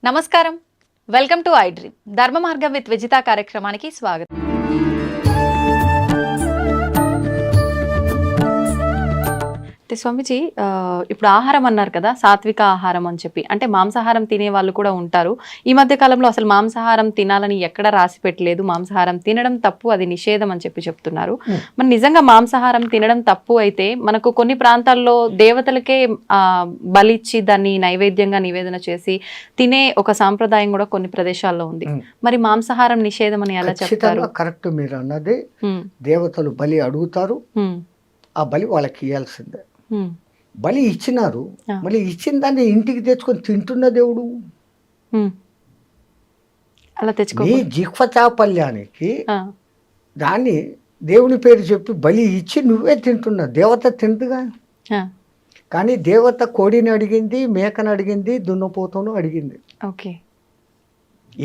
నమస్కారం, welcome to I dream. ధర్మ మార్గం విత్ విజిత కార్యక్రమానికి స్వాగతం. స్వామిజీ, ఇప్పుడు ఆహారం అన్నారు కదా, సాత్విక ఆహారం అని చెప్పి, అంటే మాంసాహారం తినే వాళ్ళు కూడా ఉంటారు. ఈ మధ్య కాలంలో అసలు మాంసాహారం తినాలని ఎక్కడ రాసి పెట్టలేదు. మాంసాహారం తినడం తప్పు, అది నిషేధం అని చెప్పి చెప్తున్నారు. మరి నిజంగా మాంసాహారం తినడం తప్పు అయితే మనకు కొన్ని ప్రాంతాల్లో దేవతలకే బలిచ్చి దాన్ని నైవేద్యంగా నివేదన చేసి తినే ఒక సాంప్రదాయం కూడా కొన్ని ప్రదేశాల్లో ఉంది. మరి మాంసాహారం నిషేధం అని ఎలా చెప్తారు? కరెక్ట్, మీరు అన్నది. దేవతలు బలి అడుగుతారు, ఆ బలి వాళ్ళకి ఇవ్వాల్సిందే. బలి ఇచ్చినారు, మళ్ళీ ఇచ్చిన దాన్ని ఇంటికి తెచ్చుకొని తింటున్న దేవుడు. అలా తెచ్చుకో, నీ జిహ్వ చాపల్యానికి దాన్ని దేవుని పేరు చెప్పి బలి ఇచ్చి నువ్వే తింటున్నావు. దేవత తింటుగా. కానీ దేవత కోడిని అడిగింది, మేకను అడిగింది, దున్నపోతును అడిగింది. ఓకే,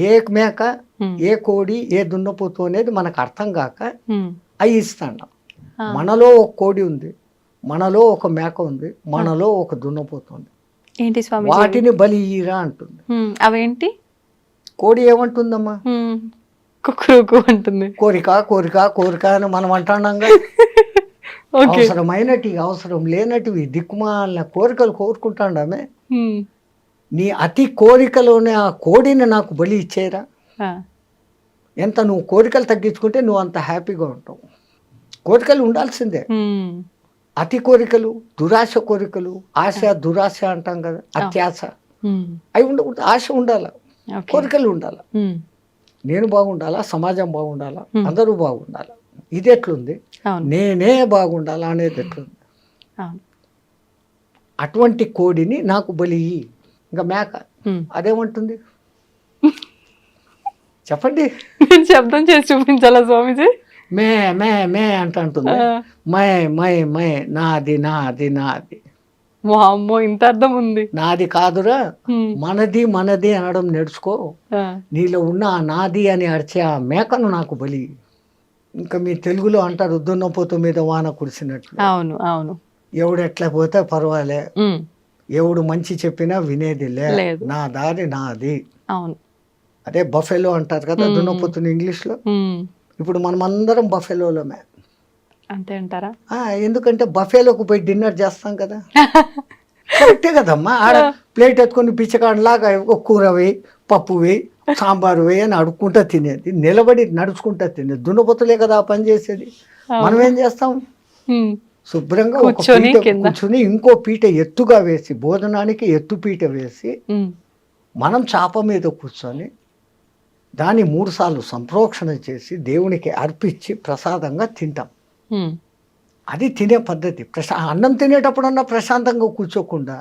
ఏ మేక, ఏ కోడి, ఏ దున్నపోతు అనేది మనకు అర్థం కాక అవి ఇస్తాను. మనలో ఒక కోడి ఉంది, మనలో ఒక మేక ఉంది, మనలో ఒక దున్నపోతుంది. ఏంటి స్వామి, వాటిని బలి ఇయ్యరా అంటుంది. అవేంటి? కోడి ఏమంటుందమ్మా? కుక్కు అంటుంది. కోరిక కోరిక కోరిక అని మనం అంటున్నాం. అవసరమైనటివి, అవసరం లేనటివి, దిక్కుమాలిన కోరికలు కోరుకుంటాండామే. నీ అతి కోరికలోనే ఆ కోడిని నాకు బలి ఇచ్చేరా. ఎంత నువ్వు కోరికలు తగ్గించుకుంటే నువ్వు అంత హ్యాపీగా ఉంటావు. కోరికలు ఉండాల్సిందే. అతి కోరికలు, దురాశ కోరికలు, ఆశ దురాశ అంటాం కదా, అత్యాశ, అవి ఉండకూడదు. ఆశ ఉండాల, కోరికలు ఉండాల. నేను బాగుండాలా, సమాజం బాగుండాలా, అందరూ బాగుండాలా. ఇది ఎట్లుంది, నేనే బాగుండాలా అనేది ఎట్లుంది. అటువంటి కోడిని నాకు బలి. ఇంకా మేక అదేమంటుంది చెప్పండి? శబ్దం చేసి చూపించాలా స్వామిజీ? మే మే మే అంటుంది. మై మై మై, నాది నాది నాది. అమ్మో, ఇంత అర్థం ఉంది. నాది కాదురా, మనది మనది అనడం నేర్చుకో. నీలో ఉన్న ఆ నాది అని అరిచే ఆ మేకను నాకు బలి. ఇంకా మీ తెలుగులో అంటారు, దున్నపోతు మీద వాన కురిసినట్లు. అవును అవును. ఎవడు ఎట్లా పోతే పర్వాలే, ఎవడు మంచి చెప్పినా వినేది లేదు, నా దారి నాది. అవును, అదే బఫెలో అంటారు కదా దున్నపోతుని ఇంగ్లీష్లో. ఇప్పుడు మనం అందరం బఫెలోలమే. అంతే అంటారా? ఎందుకంటే బఫేలోకి పోయి డిన్నర్ చేస్తాం కదా. కరెక్టే కదమ్మా. ఆడ ప్లేట్ ఎత్తుకొని పిచ్చకాడలాగా కూర వేయి, పప్పు వేయి, సాంబారు వేయి అని అడుక్కుంటా తినేది, నిలబడి నడుచుకుంటా తినేది. దున్నపోతులే కదా ఆ పని చేసేది. మనం ఏం చేస్తాం? శుభ్రంగా ఒక పీట కూర్చుని ఇంకో పీట ఎత్తుగా వేసి, భోజనానికి ఎత్తు పీట వేసి, మనం చాప మీద కూర్చొని దాన్ని 3 సార్లు సంప్రోక్షణ చేసి దేవునికి అర్పించి ప్రసాదంగా తింటాం. అది తినే పద్ధతి. అన్నం తినేటప్పుడన్నా ప్రశాంతంగా కూర్చోకుండా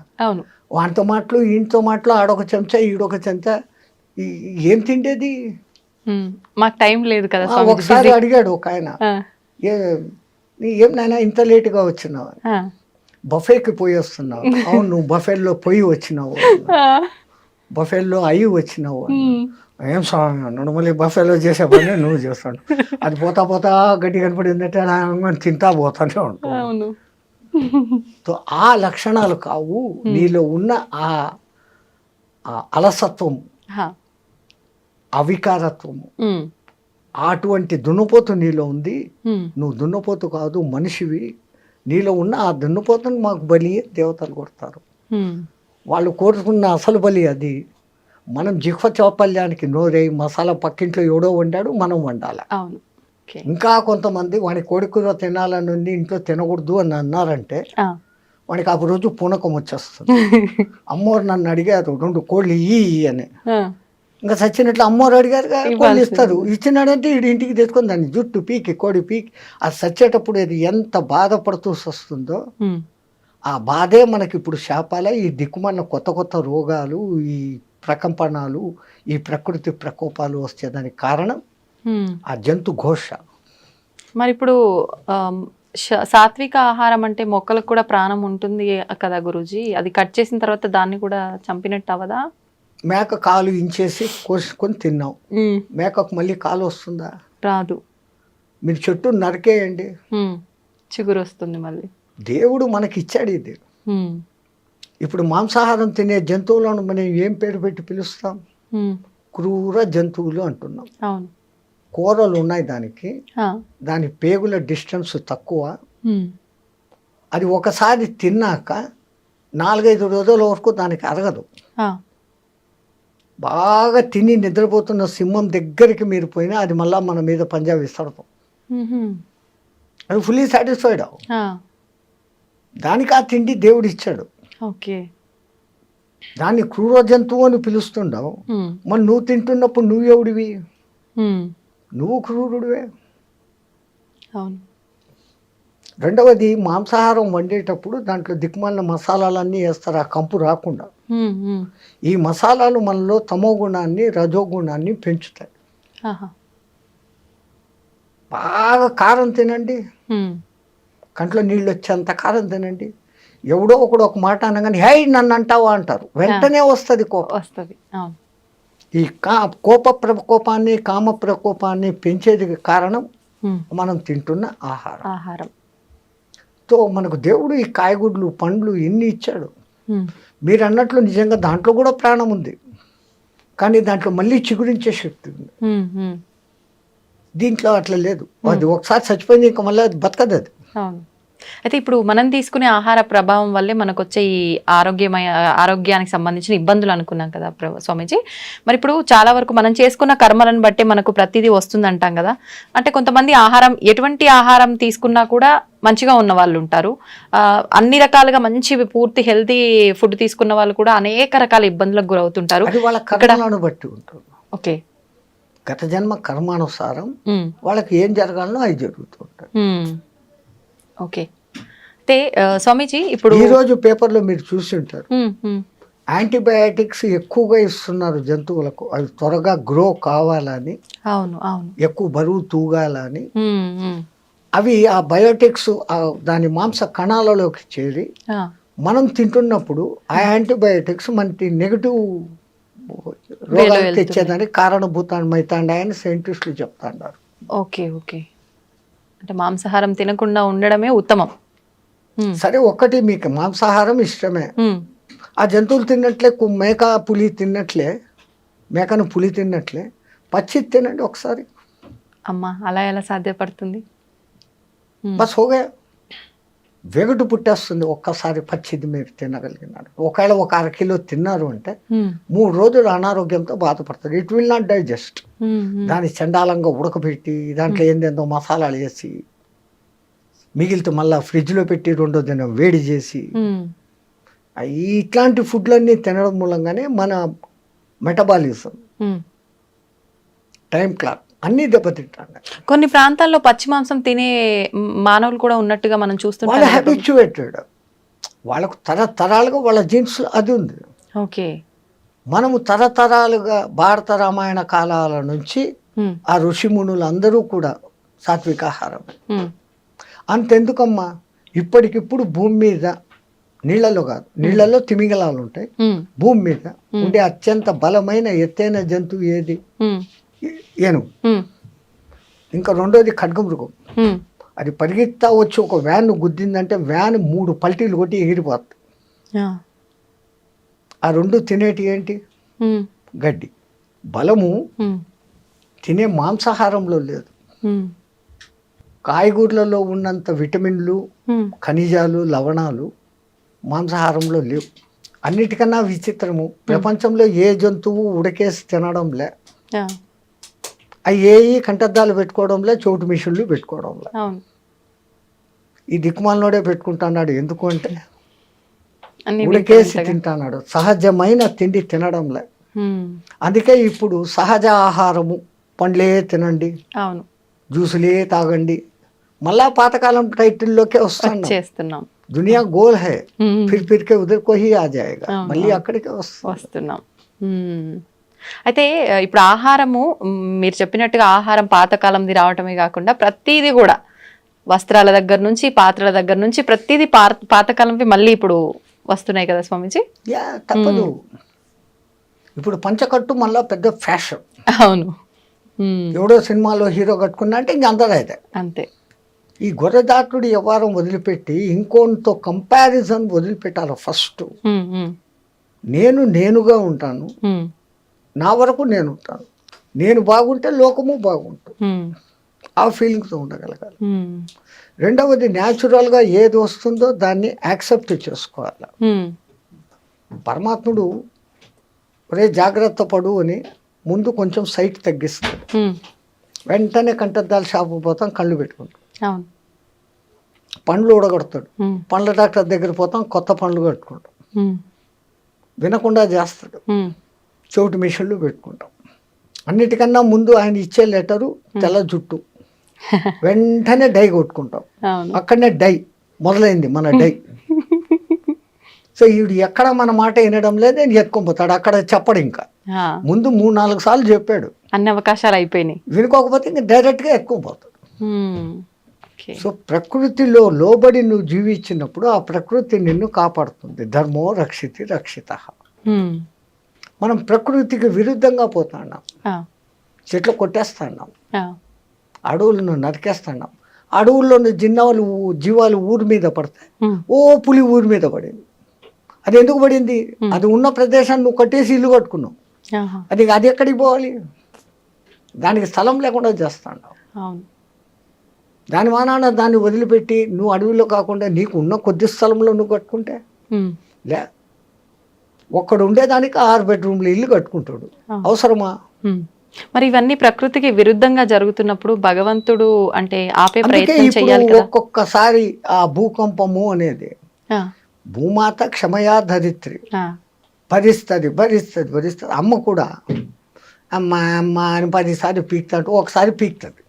వాటితో మాటలు, ఈయనతో మాటలు, ఆడొక చెంచా ఈడొక చెంచా, ఏం తిండేది? మాకు టైం లేదు కదా. ఒకసారి అడిగాడు ఒక ఆయన, ఏం నాయనా ఇంత లేటుగా వచ్చినావు? బఫేకి పోయి వస్తున్నావు. అవును, నువ్వు బఫేల్లో పోయి వచ్చినావు, బఫేల్లో అయ్యి వచ్చినావు. ఏం స్వామి అన్నాడు. మళ్ళీ బఫేలో చేసే పని నువ్వు చేస్తాడు. అది పోతా పోతా గట్టి కనపడిందంటే తింటా పోతానే ఉంటావు. సో ఆ లక్షణాలు కావు నీలో ఉన్న ఆ అలసత్వము, అవికారత్వము. అటువంటి దున్నపోతు నీలో ఉంది. నువ్వు దున్నపోతు కాదు, మనిషివి. నీలో ఉన్న ఆ దున్నపోతుని మాకు బలి దేవతలు కొడతారు. వాళ్ళు కోరుకున్న అసలు బలి అది. మనం జిహ్వ చాపల్యానికి నోరై మసాలా పక్కింట్లో ఎవడో వండాడు, మనం వండాలి. ఇంకా కొంతమంది వాడి కోడికూర తినాలని ఉంది, ఇంట్లో తినకూడదు అని అన్నారంటే వాడికి ఆ రోజు పూనకం వచ్చేస్తుంది. అమ్మోరు నన్ను అడిగారు 2 కోళ్ళు ఇయ్యి అని. ఇంకా చచ్చినట్లు అమ్మోరు అడిగారు, కోళ్ళు ఇస్తారు. ఇచ్చినాడంటే వీడి ఇంటికి తెచ్చుకొని దాన్ని జుట్టు పీకి, కోడి పీకి, అది చచ్చేటప్పుడు అది ఎంత బాధపడుతూ వస్తుందో ఆ బాధే మనకి ఇప్పుడు శాపాల. ఈ దిక్కుమన్న కొత్త కొత్త రోగాలు, ఈ ప్రకంపనాలు, ఈ ప్రకృతి ప్రకోపాలు వచ్చేదానికి కారణం ఆ జంతు ఘోష. మరి ఇప్పుడు సాత్విక ఆహారం అంటే మొక్కలకు కూడా ప్రాణం ఉంటుంది కదా గురూజీ, అది కట్ చేసిన తర్వాత దాన్ని కూడా చంపినట్టు అవదా? మేక కాలు ఇంచేసి కోసుకొని తిన్నాం, మేకకు మళ్ళీ కాలు వస్తుందా? రాదు. మీరు చెట్టు నరికేయండి, చిగురు వస్తుంది మళ్ళీ. దేవుడు మనకి ఇచ్చాడు ఇది. ఇప్పుడు మాంసాహారం తినే జంతువులను మనం ఏం పేరు పెట్టి పిలుస్తాం? క్రూర జంతువులు అంటున్నాం. అవును. కూరలు ఉన్నాయి దానికి, ఆ. దాని పేగుల డిస్టెన్స్ తక్కువ. ఉమ్. అది ఒకసారి తిన్నాక 4-5 రోజుల వరకు దానికి అరగదు. ఆ. బాగా తిని నిద్రపోతున్న సింహం దగ్గరికి మీరు పోయినా అది మళ్ళీ మన మీద పంజా విస్తడతాం. అది ఫుల్లీ సాటిస్ఫైడ్. ఆ. దానికి ఆ తిండి దేవుడు ఇచ్చాడు. ఓకే. దాన్ని క్రూర జంతువు అని పిలుస్తుండవు. మరి నువ్వు తింటున్నప్పుడు నువ్వు ఎవడివి? నువ్వు క్రూరుడివే. అవును. రెండవది, మాంసాహారం వండేటప్పుడు దాంట్లో దిక్కుమాలిన మసాలాలన్నీ వేస్తారు ఆ కంపు రాకుండా. ఈ మసాలాలు మనలో తమో గుణాన్ని రజో గుణాన్ని పెంచుతాయి. బాగా కారం తినండి, కంట్లో నీళ్ళు వచ్చేంత కారం తినండి. ఎవడో ఒకడు ఒక మాట అనగానే హై నన్ను అంటావా అంటారు, వెంటనే వస్తుంది కోపం. వస్తుంది. ఈ కోప ప్రకోపాన్ని కామ ప్రకోపాన్ని పెంచేది కారణం మనం తింటున్న ఆహారం. తో మనకు దేవుడు ఈ కాయగూడ్లు పండ్లు ఎన్ని ఇచ్చాడు. మీరు అన్నట్లు నిజంగా దాంట్లో కూడా ప్రాణం ఉంది, కానీ దాంట్లో మళ్ళీ చిగురించే శక్తి ఉంది. దీంట్లో అట్లా లేదు. అది ఒకసారి చచ్చిపోయింది, ఇంకా మళ్ళీ అది బతకదు అది. అవును. అయితే ఇప్పుడు మనం తీసుకునే ఆహార ప్రభావం వల్లే మనకు వచ్చే ఈ ఆరోగ్యానికి సంబంధించిన ఇబ్బందులు అనుకున్నాం కదా స్వామీజీ. మరి ఇప్పుడు చాలా వరకు మనం చేసుకున్న కర్మలను బట్టి మనకు ప్రతిదీ వస్తుంది అంటాం కదా. అంటే కొంతమంది ఎటువంటి ఆహారం తీసుకున్నా కూడా మంచిగా ఉన్న వాళ్ళు ఉంటారు. అన్ని రకాలుగా మంచి పూర్తి హెల్తీ ఫుడ్ తీసుకున్న వాళ్ళు కూడా అనేక రకాల ఇబ్బందులకు గురవుతుంటారు. వాళ్ళ కర్మలను బట్టి ఉంటుంది. ఓకే. గత జన్మ కర్మానుసారం వాళ్ళకి ఏం జరగాలనో అవి జరుగుతుంటాయి. ఓకే. అయితే స్వామీజీ ఇప్పుడు ఈ రోజు పేపర్లో మీరు చూసి ఉంటారు, యాంటీబయాటిక్స్ ఎక్కువగా ఇస్తున్నారు జంతువులకు, అవి త్వరగా గ్రో కావాలని, అవును అవును, ఎక్కువ బరువు తూగాలని. అవి ఆ బయోటిక్స్ దాని మాంస కణాలలోకి చేరి మనం తింటున్నప్పుడు ఆ యాంటీబయాటిక్స్ మనకి నెగటివ్ రోగాలు తెచ్చేదానికి కారణభూతమైతాండాయని సైంటిస్టులు చెప్తాండారు. Okay okay. అంటే మాంసాహారం తినకుండా ఉండడమే ఉత్తమం. సరే, ఒకటి మీకు మాంసాహారం ఇష్టమే, ఆ జంతువులు తిన్నట్లే మేక పులి తిన్నట్లే, మేకను పులి తిన్నట్లే పచ్చి తినండి ఒకసారి. అమ్మా, అలా ఎలా సాధ్యపడుతుంది? బస్ హోగా, వెగటు పుట్టేస్తుంది ఒక్కసారి పచ్చిది మీరు తినగలిగినారు. ఒకవేళ ఒక 1/2 కిలో తిన్నారు అంటే 3 రోజులు అనారోగ్యంతో బాధపడతారు. It will not digest. దాన్ని చండాలంగా ఉడకబెట్టి దాంట్లో ఏందేందో మసాలాలు వేసి మిగిలితే మళ్ళీ ఫ్రిడ్జ్లో పెట్టి 2వ దినం వేడి చేసి ఇట్లాంటి ఫుడ్లన్నీ తినడం మూలంగానే మన మెటబాలిజం, టైం క్లాక్ అన్నీ దెబ్బతింటాడు. కొన్ని ప్రాంతాల్లో పచ్చి మాంసం తినే మానవులు కూడా ఉన్నట్టుగా మనం చూస్తున్నాం. వాళ్ళు హ్యాబిచ్యువేటెడ్, వాళ్ళకు తరతరాలుగా వాళ్ళ జీన్స్ అది ఉంది. ఓకే. మనము తరతరాలుగా భారత రామాయణ కాలాల నుంచి ఆ ఋషిమునులు అందరూ కూడా సాత్వికాహారం. అంతెందుకమ్మా, ఇప్పటికిప్పుడు భూమి మీద నీళ్లలో కాదు, నీళ్లలో తిమింగలాలు ఉంటాయి, భూమి మీద ఉండే అత్యంత బలమైన ఎత్తైన జంతువు ఏది? ఏనుగు. ఇంకా రెండోది ఖడ్గమృగం. అది పరిగెత్తా వచ్చి ఒక వ్యాన్ గుద్దిందంటే వ్యాన్ 3 పల్టీలు కొట్టి ఎగిరిపోతుంది. ఆ 2 తినేటి ఏంటి? గడ్డి. బలము తినే మాంసాహారంలో లేదు. కాయగూరలలో ఉన్నంత విటమిన్లు, ఖనిజాలు, లవణాలు మాంసాహారంలో లేవు. అన్నిటికన్నా విచిత్రము, ప్రపంచంలో ఏ జంతువు ఉడకేసి తినడంలే, అవి కంటద్దాలు పెట్టుకోవడంలే, చోటు మిషన్లు పెట్టుకోవడంలే. ఈ దిక్కుమాలనోడే పెట్టుకుంటున్నాడు. ఎందుకు అంటే ఉడికేసి తింటున్నాడు, సహజమైన తిండి తినడంలే. అందుకే ఇప్పుడు సహజ ఆహారము, పండ్లే తినండి, జ్యూసులే తాగండి, మళ్ళా పాతకాలం టైటిల్లోకే వస్తున్నాం. దునియా goal high, Phir Phir K ఉదర్ co he ఆ జాయేగా, మళ్ళీ అక్కడికే వస్తున్నాం. అయితే ఇప్పుడు ఆహారము మీరు చెప్పినట్టుగా ఆహారం పాతకాలంది రావటమే కాకుండా ప్రతిదీ కూడా వస్త్రాల దగ్గర నుంచి పాత్రల దగ్గర నుంచి ప్రతిదీ పాతకాలంవి మళ్ళీ ఇప్పుడు వస్తున్నాయి కదా స్వామీజీ. తప్పదు. ఇప్పుడు పంచకట్టు మళ్ళీ పెద్ద ఫ్యాషన్. అవును. ఎవడో సినిమాలో హీరో కట్టుకున్నా అంటే ఇంక అందరూ అయితే అంతే. ఈ గొర్రెదాటుడు వ్యవహారం వదిలిపెట్టి ఇంకోతో కంపారిజన్ వదిలిపెట్టాలి ఫస్ట్. నేను నేనుగా ఉంటాను, నా వరకు నేను ఉంటాను, నేను బాగుంటే లోకము బాగుంటుంది, ఆ ఫీలింగ్తో ఉండగలగాలి. రెండవది న్యాచురల్గా ఏది వస్తుందో దాన్ని యాక్సెప్ట్ చేసుకోవాలి. పరమాత్ముడు ఒరే జాగ్రత్త పడు అని ముందు కొంచెం సైట్ తగ్గిస్తాడు, వెంటనే కంటద్దాల షాపు పోతాం కళ్ళు పెట్టుకుంటాం, పండ్లు ఊడగొడతాడు, పండ్ల డాక్టర్ దగ్గర పోతాం కొత్త పండ్లు కట్టుకుంటాం, వినకుండా చేస్తాడు, చెవిటి మిషన్లు పెట్టుకుంటాం. అన్నిటికన్నా ముందు ఆయన ఇచ్చే లెటరు తెల్ల జుట్టు, వెంటనే డై కొట్టుకుంటాం, అక్కడనే డై మొదలైంది మన డై. సో వీడు ఎక్కడ మన మాట వినడం లేదు, నేను ఎత్తుకొని అక్కడ చెప్పడు, ఇంకా ముందు 3-4 సార్లు చెప్పాడు, అన్ని అవకాశాలు అయిపోయినాయి, వినుకోకపోతే ఇంకా డైరెక్ట్గా ఎత్తుకుపోతాడు. సో ప్రకృతిలో లోబడి నువ్వు జీవించినప్పుడు ఆ ప్రకృతి నిన్ను కాపాడుతుంది. ధర్మో రక్షితి రక్షిత. మనం ప్రకృతికి విరుద్ధంగా పోతున్నాం, చెట్లు కొట్టేస్తున్నాం, అడవులను నరికేస్తున్నాం, అడవుల్లోని జీవాలు ఊరి మీద పడతాయి. ఓ పులి ఊరి మీద పడింది, అది ఎందుకు పడింది? అది ఉన్న ప్రదేశాన్ని నువ్వు కట్టేసి ఇల్లు కట్టుకున్నావు, అది ఎక్కడికి పోవాలి? దానికి స్థలం లేకుండా చేస్తున్నావు. దాని మానాన దాన్ని వదిలిపెట్టి నువ్వు అడవిలో కాకుండా నీకు ఉన్న కొద్ది స్థలంలో నువ్వు కట్టుకుంటే లే, ఒక్కడు ఉండేదానికి 6 బెడ్రూమ్లు ఇల్లు కట్టుకుంటాడు, అవసరమా? మరి ఇవన్నీ ప్రకృతికి విరుద్ధంగా జరుగుతున్నప్పుడు భగవంతుడు అంటే ఆపే ప్రయత్నం చేయాలి కదా. ఒక్కొక్కసారి ఆ భూకంపము అనేది భూమాత క్షమయా ధరిత్రి, భరిస్తుంది భరిస్తుంది భరిస్తుంది. అమ్మ కూడా అమ్మ అమ్మ అని 10 సార్లు పీకుతాడు, ఒకసారి పీకుతుంది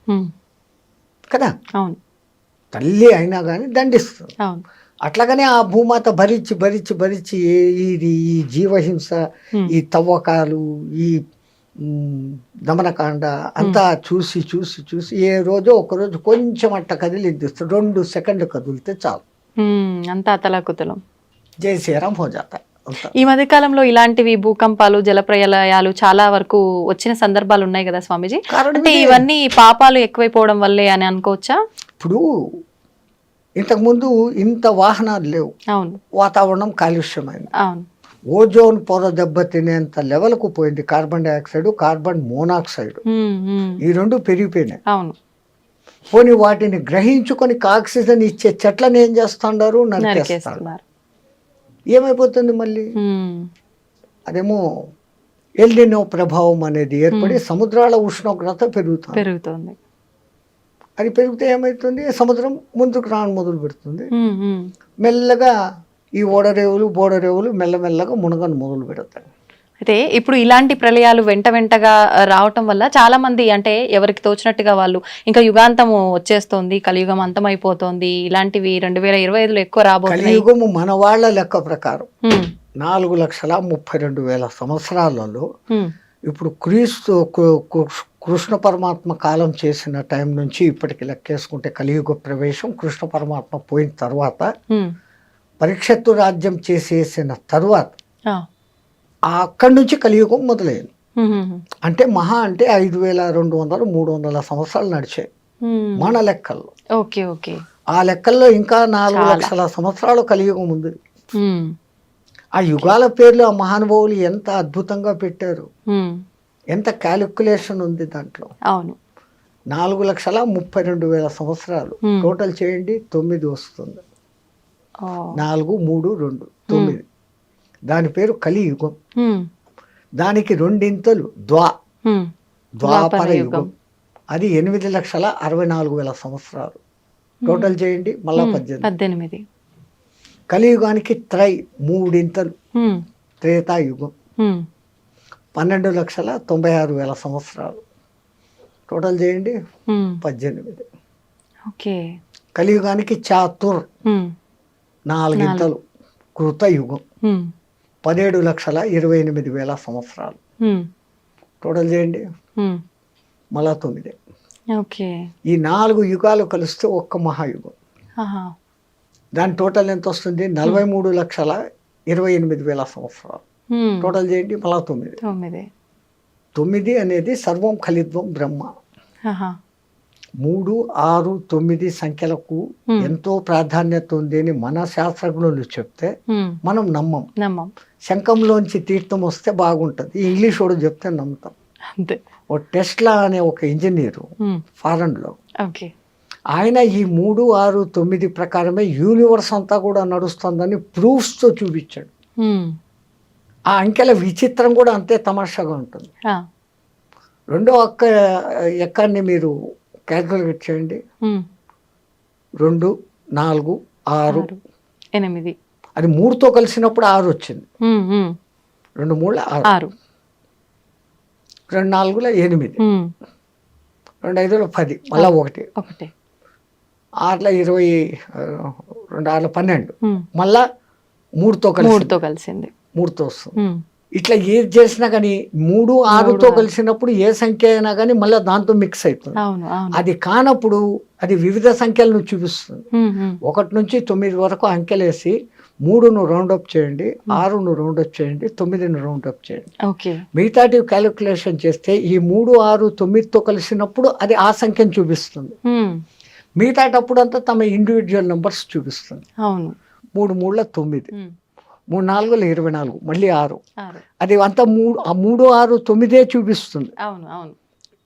కదా. అవును, తల్లి అయినా కానీ దండిస్తుంది. అట్లాగనే ఆ భూమాత భరించి భరించి భరించి ఈ జీవహింస, ఈ తవ్వకాలు, ఈ దమనకాండ అంతా చూసి చూసి చూసి ఏ రోజో ఒకరోజు కొంచెం అట్ట కదిలిద్దిస్తాడు, 2 సెకండ్లు కదిలితే చాలు, అంతా అతలాకుతలం, జై శ్రీరామ్ హో జాతా. ఈ మధ్య కాలంలో ఇలాంటివి భూకంపాలు, జలప్రలయాలు చాలా వరకు వచ్చిన సందర్భాలు ఉన్నాయి కదా స్వామీజీ. అంటే ఇవన్నీ పాపాలు ఎక్కువైపోవడం వల్లే అని అనుకోవచ్చా? ఇప్పుడు ఇంతకుముందు ఇంత వాహనాలు లేవు, అవును, వాతావరణం కాలుష్యమైంది, అవును, ఓజోన్ పొర దెబ్బతినేంత లెవెల్కు పోయింది. కార్బన్ డైఆక్సైడ్, కార్బన్ మోనాక్సైడ్, ఈ 2 పెరిగిపోయినాయి. అవును, పోనీ వాటిని గ్రహించుకొని ఆక్సిజన్ ఇచ్చే చెట్లను ఏం చేస్తున్నారు? నరికేస్తున్నారు. ఏమైపోతుంది మళ్ళీ? అదేమో ఎల్నినో ప్రభావం అనేది ఏర్పడి సముద్రాల ఉష్ణోగ్రత పెరుగుతుంది. అది పెరిగితే ఏమవుతుంది? సముద్రం ముందుకు రావడం మొదలు పెడుతుంది, మెల్లగా ఈ ఓడరేవులు బోడరేవులు మెల్లమెల్లగా మునగను మొదలు పెడతాయి. అయితే ఇప్పుడు ఇలాంటి ప్రళయాలు వెంటగా రావటం వల్ల చాలా మంది అంటే ఎవరికి తోచినట్టుగా వాళ్ళు ఇంకా యుగాంతము వచ్చేస్తోంది, కలియుగం అంతమైపోతోంది, ఇలాంటివి 2025లో ఎక్కువ రాబోతున్నాయి. కలియుగము మన వాళ్ళ లెక్క ప్రకారం 4,32,000 సంవత్సరాలలో ఇప్పుడు కృష్ణ పరమాత్మ కాలం చేసిన టైం నుంచి ఇప్పటికి లెక్కేసుకుంటే కలియుగ ప్రవేశం కృష్ణ పరమాత్మ పోయిన తర్వాత పరీక్షత్తు రాజ్యం చేసేసిన తర్వాత అక్కడి నుంచి కలియుగం మొదలైంది. అంటే మహా అంటే 5,200-300 సంవత్సరాలు నడిచాయి మన లెక్కల్లో. ఓకే ఓకే, ఆ లెక్కల్లో ఇంకా 4 లక్షల సంవత్సరాలు కలియుగం ఉంది. ఆ యుగాల పేర్లు ఆ మహానుభావులు ఎంత అద్భుతంగా పెట్టారు, ఎంత క్యాలిక్యులేషన్ ఉంది దాంట్లో. అవును, 4,32,000 సంవత్సరాలు టోటల్ చేయండి, 9 వస్తుంది. 4, 3, 2, 9. దాని పేరు కలియుగం. దానికి 2 ఇంతలు ద్వాపర యుగం, అది 8,64,000 సంవత్సరాలు టోటల్ చేయండి, మళ్ళా 18. కలియుగానికి 3 ఇంతలు త్రేతాయుగం, 12,96,000 సంవత్సరాలు టోటల్ చేయండి, 18. ఓకే. కలియుగానికి చాతుర్ 4 ఇంతలు కృతయుగం, 17,28,000 సంవత్సరాలు టోటల్ చేయండి, మళ్ళా 9. ఓకే. ఈ 4 యుగాలు కలిస్తే ఒక్క మహాయుగం. దాని టోటల్ ఎంత వస్తుంది? 43,28,000 సంవత్సరాలు టోటల్ చేయండి, మళ్ళా 9. 9 అనేది సర్వం ఖలిత్వం బ్రహ్మ. 3, 6, 9 సంఖ్యలకు ఎంతో ప్రాధాన్యత ఉంది అని మన శాస్త్రజ్ఞులు చెప్తే మనం నమ్మం. శంఖంలోంచి తీర్థం వస్తే బాగుంటుంది, ఇంగ్లీష్ వాడు చెప్తే నమ్ముతాం. అంతే. ఓ టెస్లా అనే ఒక ఇంజనీరు ఫారెన్లో, ఆయన ఈ 3, 6, 9 ప్రకారమే యూనివర్స్ అంతా కూడా నడుస్తుందని ప్రూఫ్స్తో చూపించాడు. ఆ అంకెల విచిత్రం కూడా అంతే తమాషాగా ఉంటుంది. రెండో ఎక్కాన్ని మీరు క్యాల్కులేట్ చేయండి. 2, 4, 6, 8. అది 3తో కలిసినప్పుడు 6 వచ్చింది. 2 3 6, 2 4 8, 2 5 10, మళ్ళా 1, 6 20, 2 6 12, మళ్ళా 3తో కలిసింది. 3తో వస్తుంది. ఇట్లా ఏది చేసినా కానీ 3, 6తో కలిసినప్పుడు ఏ సంఖ్య అయినా కానీ మళ్ళీ దాంతో మిక్స్ అవుతుంది. అది కానప్పుడు అది వివిధ సంఖ్యలను చూపిస్తుంది. 1 నుంచి 9 వరకు అంకెలేసి 3ను రౌండప్ చేయండి, 6ను రౌండప్ చేయండి, 9ను రౌండప్ చేయండి. మిగతాటి క్యాలిక్యులేషన్ చేస్తే ఈ 3, 6, 9తో కలిసినప్పుడు అది ఆ సంఖ్యను చూపిస్తుంది. మిగతాటప్పుడు అంతా తమ ఇండివిజువల్ నెంబర్స్ చూపిస్తుంది. 3 3 9, 3 4 24, మళ్ళీ 6. అది అంతా 3 6 9 చూపిస్తుంది.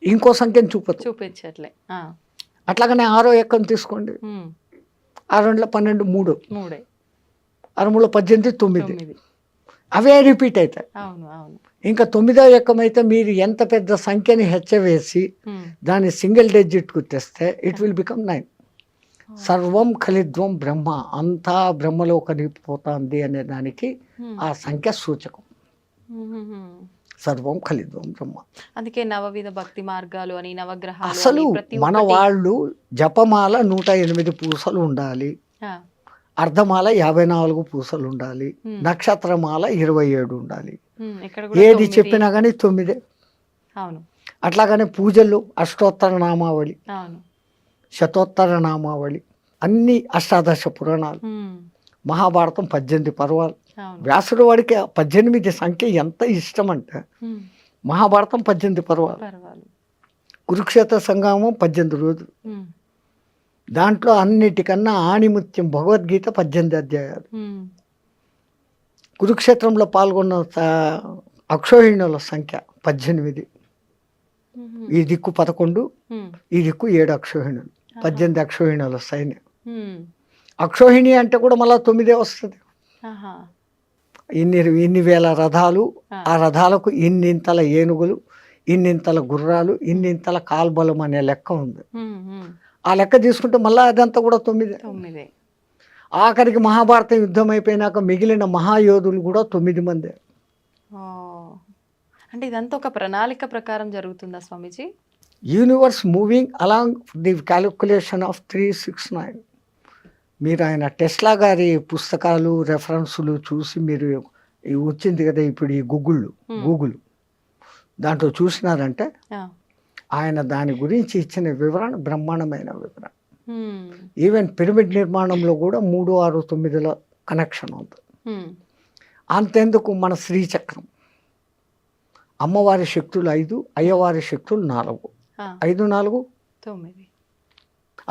ఇంకో సంఖ్యను చూపించట్లే. అట్లాగనే 6వ ఎక్కను తీసుకోండి. 6 2 12, 3, 6 3 18, 9. అవే రిపీట్ అవుతాయి. ఇంకా 9వ ఎక్కం అయితే మీరు ఎంత పెద్ద సంఖ్యని హెచ్చవేసి దాన్ని సింగిల్ డిజిట్కు తెస్తే ఇట్ విల్ బికమ్ 9. సర్వం ఖలిద్వం బ్రహ్మ, అంతా బ్రహ్మలో కలిగిపోతుంది అనే దానికి ఆ సంఖ్య సూచకం. సర్వం ఖలిద్వం బ్రహ్మ. అందుకే నవవిధ భక్తి మార్గాలు అని, నవగ్రహాలు. అసలు మన వాళ్ళు జపమాల 108 పూసలు ఉండాలి, అర్ధమాల 54 పూసలు ఉండాలి, నక్షత్రమాల 27 ఉండాలి. ఏది చెప్పినా కానీ 9. అట్లాగనే పూజలు అష్టోత్తర నామావళి, శతోత్తర నామావళి, అన్ని అష్టాదశ పురాణాలు, మహాభారతం 18 పర్వాలు. వ్యాసుడు వాడికి 18 సంఖ్య ఎంత ఇష్టం అంటే మహాభారతం 18 పర్వాలు, కురుక్షేత్ర సంగ్రామం 18 రోజులు, దాంట్లో అన్నిటికన్నా ఆణిముత్యం భగవద్గీత 18 అధ్యాయాలు. కురుక్షేత్రంలో పాల్గొన్న అక్షోహిణుల సంఖ్య 18, ఈ దిక్కు 11, ఈ దిక్కు 7 అక్షోహిణులు, 18 అక్షోహిణుల సైన్యం. అక్షోహిణి అంటే కూడా మళ్ళీ 9 వస్తుంది. ఇన్ని వేల రథాలు, ఆ రథాలకు ఇన్నింతల ఏనుగులు, ఇన్నింతల గుర్రాలు, ఇన్నింతల కాల్బలం అనే లెక్క ఉంది. ఆ లెక్క తీసుకుంటే మళ్ళీ అదంతా కూడా 9. ఆఖరికి మహాభారతం యుద్ధం అయిపోయినాక మిగిలిన మహాయోధులు కూడా 9 మంది. అంటే ఇదంతా ఒక ప్రణాళిక ప్రకారం జరుగుతుందా Swamiji? Universe moving along the calculation of 369. మీరు ఆయన టెస్లా గారి పుస్తకాలు రెఫరెన్సులు చూసి మీరు వచ్చింది కదా ఇప్పుడు ఈ గూగుల్ దాంట్లో చూసినారంటే ఆయన దాని గురించి ఇచ్చిన వివరణ బ్రహ్మాండమైన వివరణ. ఈవెన్ పిరమిడ్ నిర్మాణంలో కూడా 3 6 9ల కనెక్షన్ ఉంది. అంతెందుకు మన శ్రీచక్రం, అమ్మవారి శక్తులు 5, అయ్యవారి శక్తులు 4, 5 4 9.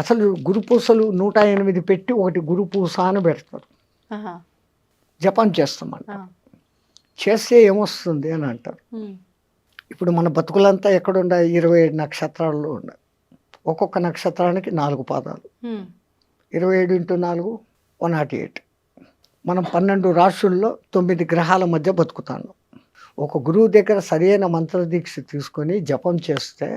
అసలు గురుపూసలు 108 పెట్టి ఒకటి గురుపూస అని పెడతారు. జపం చేస్తామంట. చేస్తే ఏమొస్తుంది అని అంటారు. ఇప్పుడు మన బతుకులంతా ఎక్కడుండాయి? 27 నక్షత్రాల్లో ఉన్నాయి. ఒక్కొక్క నక్షత్రానికి 4 పాదాలు, 27 × 4 108. మనం 12 రాశుల్లో 9 గ్రహాల మధ్య బతుకుతాను. ఒక గురువు దగ్గర సరైన మంత్రదీక్ష తీసుకొని జపం చేస్తే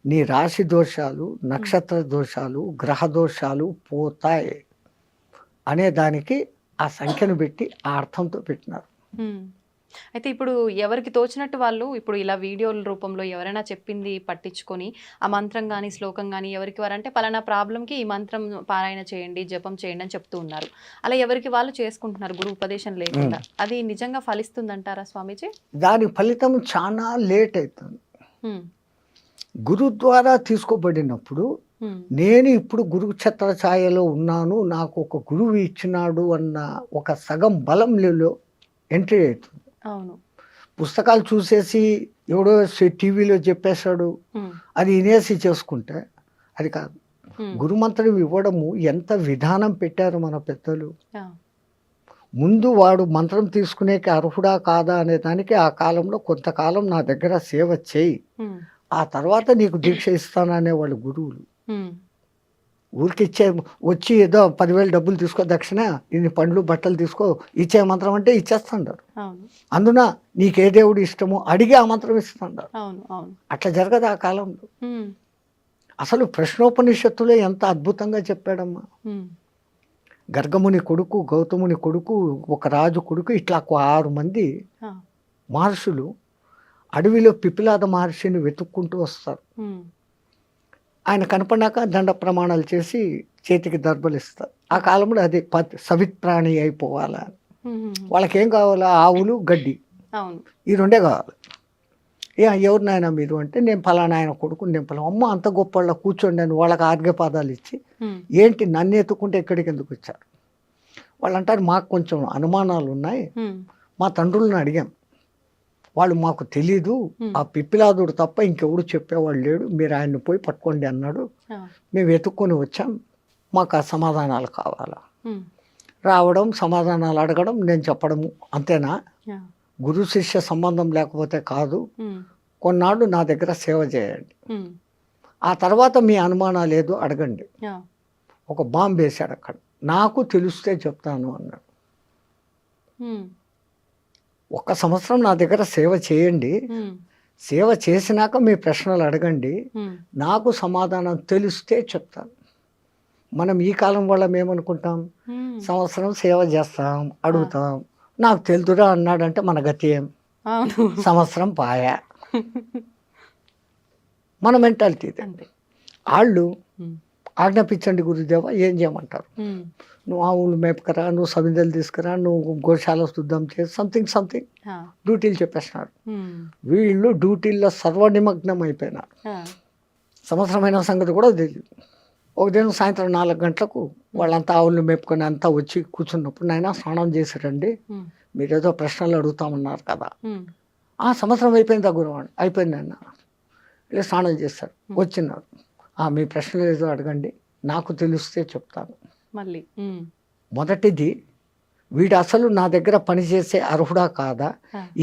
నీ రాశి దోషాలు, నక్షత్ర దోషాలు, గ్రహ దోషాలు పోతాయి అనే దానికి ఆ సంఖ్యను పెట్టి ఆ అర్థంతో పెట్టినారు. అయితే ఇప్పుడు ఎవరికి తోచినట్టు వాళ్ళు ఇప్పుడు ఇలా వీడియోల రూపంలో ఎవరైనా చెప్పింది పట్టించుకొని ఆ మంత్రం కానీ శ్లోకం కానీ ఎవరికి వారంటే పలానా ప్రాబ్లంకి ఈ మంత్రం పారాయణ చేయండి, జపం చేయండి అని చెప్తూ ఉన్నారు. అలా ఎవరికి వాళ్ళు చేసుకుంటున్నారు గురు ఉపదేశం లేకుండా. అది నిజంగా ఫలిస్తుందంటారా స్వామీజీ? దాని ఫలితం చాలా లేట్ అవుతుంది. గురు ద్వారా తీసుకోబడినప్పుడు నేను ఇప్పుడు గురు ఛత్ర ఛాయలో ఉన్నాను, నాకు ఒక గురువు ఇచ్చినాడు అన్న ఒక సగం బలంలో ఎంట్రీ అవుతుంది. అవును, పుస్తకాలు చూసేసి ఎవడో టీవీలో చెప్పేశాడు అది వినేసి చేసుకుంటే అది కాదు. గురుమంత్రం ఇవ్వడము ఎంత విధానం పెట్టారు మన పెద్దలు. ముందు వాడు మంత్రం తీసుకునేకి అర్హుడా కాదా అనే దానికి ఆ కాలంలో కొంతకాలం నా దగ్గర సేవ చేయి, ఆ తర్వాత నీకు దీక్ష ఇస్తాననే వాళ్ళు గురువులు. ఊరికి ఇచ్చే వచ్చి ఏదో 10,000 డబ్బులు తీసుకో దక్షిణ, ఇన్ని పండ్లు బట్టలు తీసుకో, ఇచ్చే మంత్రం అంటే ఇచ్చేస్తుంటారు. అందున నీకే దేవుడు ఇష్టమో అడిగి ఆ మంత్రం ఇస్తుంటారు. అట్లా జరగదు ఆ కాలంలో. అసలు ప్రశ్నోపనిషత్తులో ఎంత అద్భుతంగా చెప్పాడమ్మా. గర్గముని కొడుకు, గౌతముని కొడుకు, ఒక రాజు కొడుకు, ఇట్లా 6 మంది మహర్షులు అడవిలో పిపిలాద మహర్షిని వెతుక్కుంటూ వస్తారు. ఆయన కనపడినాక దండ ప్రమాణాలు చేసి చేతికి దర్భలు ఇస్తారు. ఆ కాలంలో అది సవిత్ప్రాణి అయిపోవాలా. వాళ్ళకేం కావాలా? ఆవులు, గడ్డి, ఈ 2 కావాలి. ఎవరు నాయన మీరు అంటే, నేను ఫలానా ఆయన కొడుకు, నేను ఫలానా. అమ్మ అంత గొప్ప వాళ్ళ కూర్చోండి అని వాళ్ళకి ఆర్ఘ్యపాదాలు ఇచ్చి, ఏంటి నన్ను ఎత్తుకుంటే ఎక్కడికి ఎందుకు వచ్చారు? వాళ్ళు అంటారు, మాకు కొంచెం అనుమానాలు ఉన్నాయి, మా తండ్రులను అడిగాం, వాళ్ళు మాకు తెలీదు, ఆ పిప్పిలాదుడు తప్ప ఇంకెవడు చెప్పేవాళ్ళు లేడు, మీరు ఆయన్ని పోయి పట్టుకోండి అన్నాడు, మేము వెతుక్కొని వచ్చాం, మాకు ఆ సమాధానాలు కావాలా. రావడం, సమాధానాలు అడగడం, నేను చెప్పడము, అంతేనా? గురు శిష్య సంబంధం లేకపోతే కాదు. కొన్నాళ్ళు నా దగ్గర సేవ చేయండి, ఆ తర్వాత మీ అనుమానాలు ఏదో అడగండి. ఒక బాంబు వేశాడు అక్కడ, నాకు తెలిస్తే చెప్తాను అన్నాడు. 1 సంవత్సరం నా దగ్గర సేవ చేయండి, సేవ చేసినాక మీ ప్రశ్నలు అడగండి, నాకు సమాధానం తెలిస్తే చెప్తాను. మనం ఈ కాలం వాళ్ళం ఏమనుకుంటాం, సంవత్సరం సేవ చేస్తాం, అడుగుతాం, నాకు తెలుదురా అన్నాడంటే మన గతి ఏం? సంవత్సరం పాయా. మన మెంటాలిటీ ఇది. వాళ్ళు ఆజ్ఞాపించండి గురుదేవ, ఏం చేయమంటారు? నువ్వు ఆవులు మేపకరా, నువ్వు సమిధలు తీసుకురా, నువ్వు గోశాల శుద్ధం చేసి సంథింగ్ డ్యూటీలు చెప్పేస్తున్నారు. వీళ్ళు డ్యూటీల్లో సర్వనిమగ్నం అయిపోయినారు. సంవత్సరమైన సంగతి కూడా తెలియదు. ఒక దినం సాయంత్రం 4 గంటలకు వాళ్ళంతా ఆవులు మేపుకొని అంతా వచ్చి కూర్చున్నప్పుడు, నాయన స్నానం చేశారండి, మీరేదో ప్రశ్నలు అడుగుతామన్నారు కదా. ఆ సంవత్సరం అయిపోయిందా గురువాడు? అయిపోయింది అన్న. ఇలా స్నానం చేశారు, వచ్చినారు, మీ ప్రశ్నలు ఏదో అడగండి, నాకు తెలిస్తే చెప్తాను. మళ్ళీ మొదటిది, వీడు అసలు నా దగ్గర పనిచేసే అర్హుడా కాదా,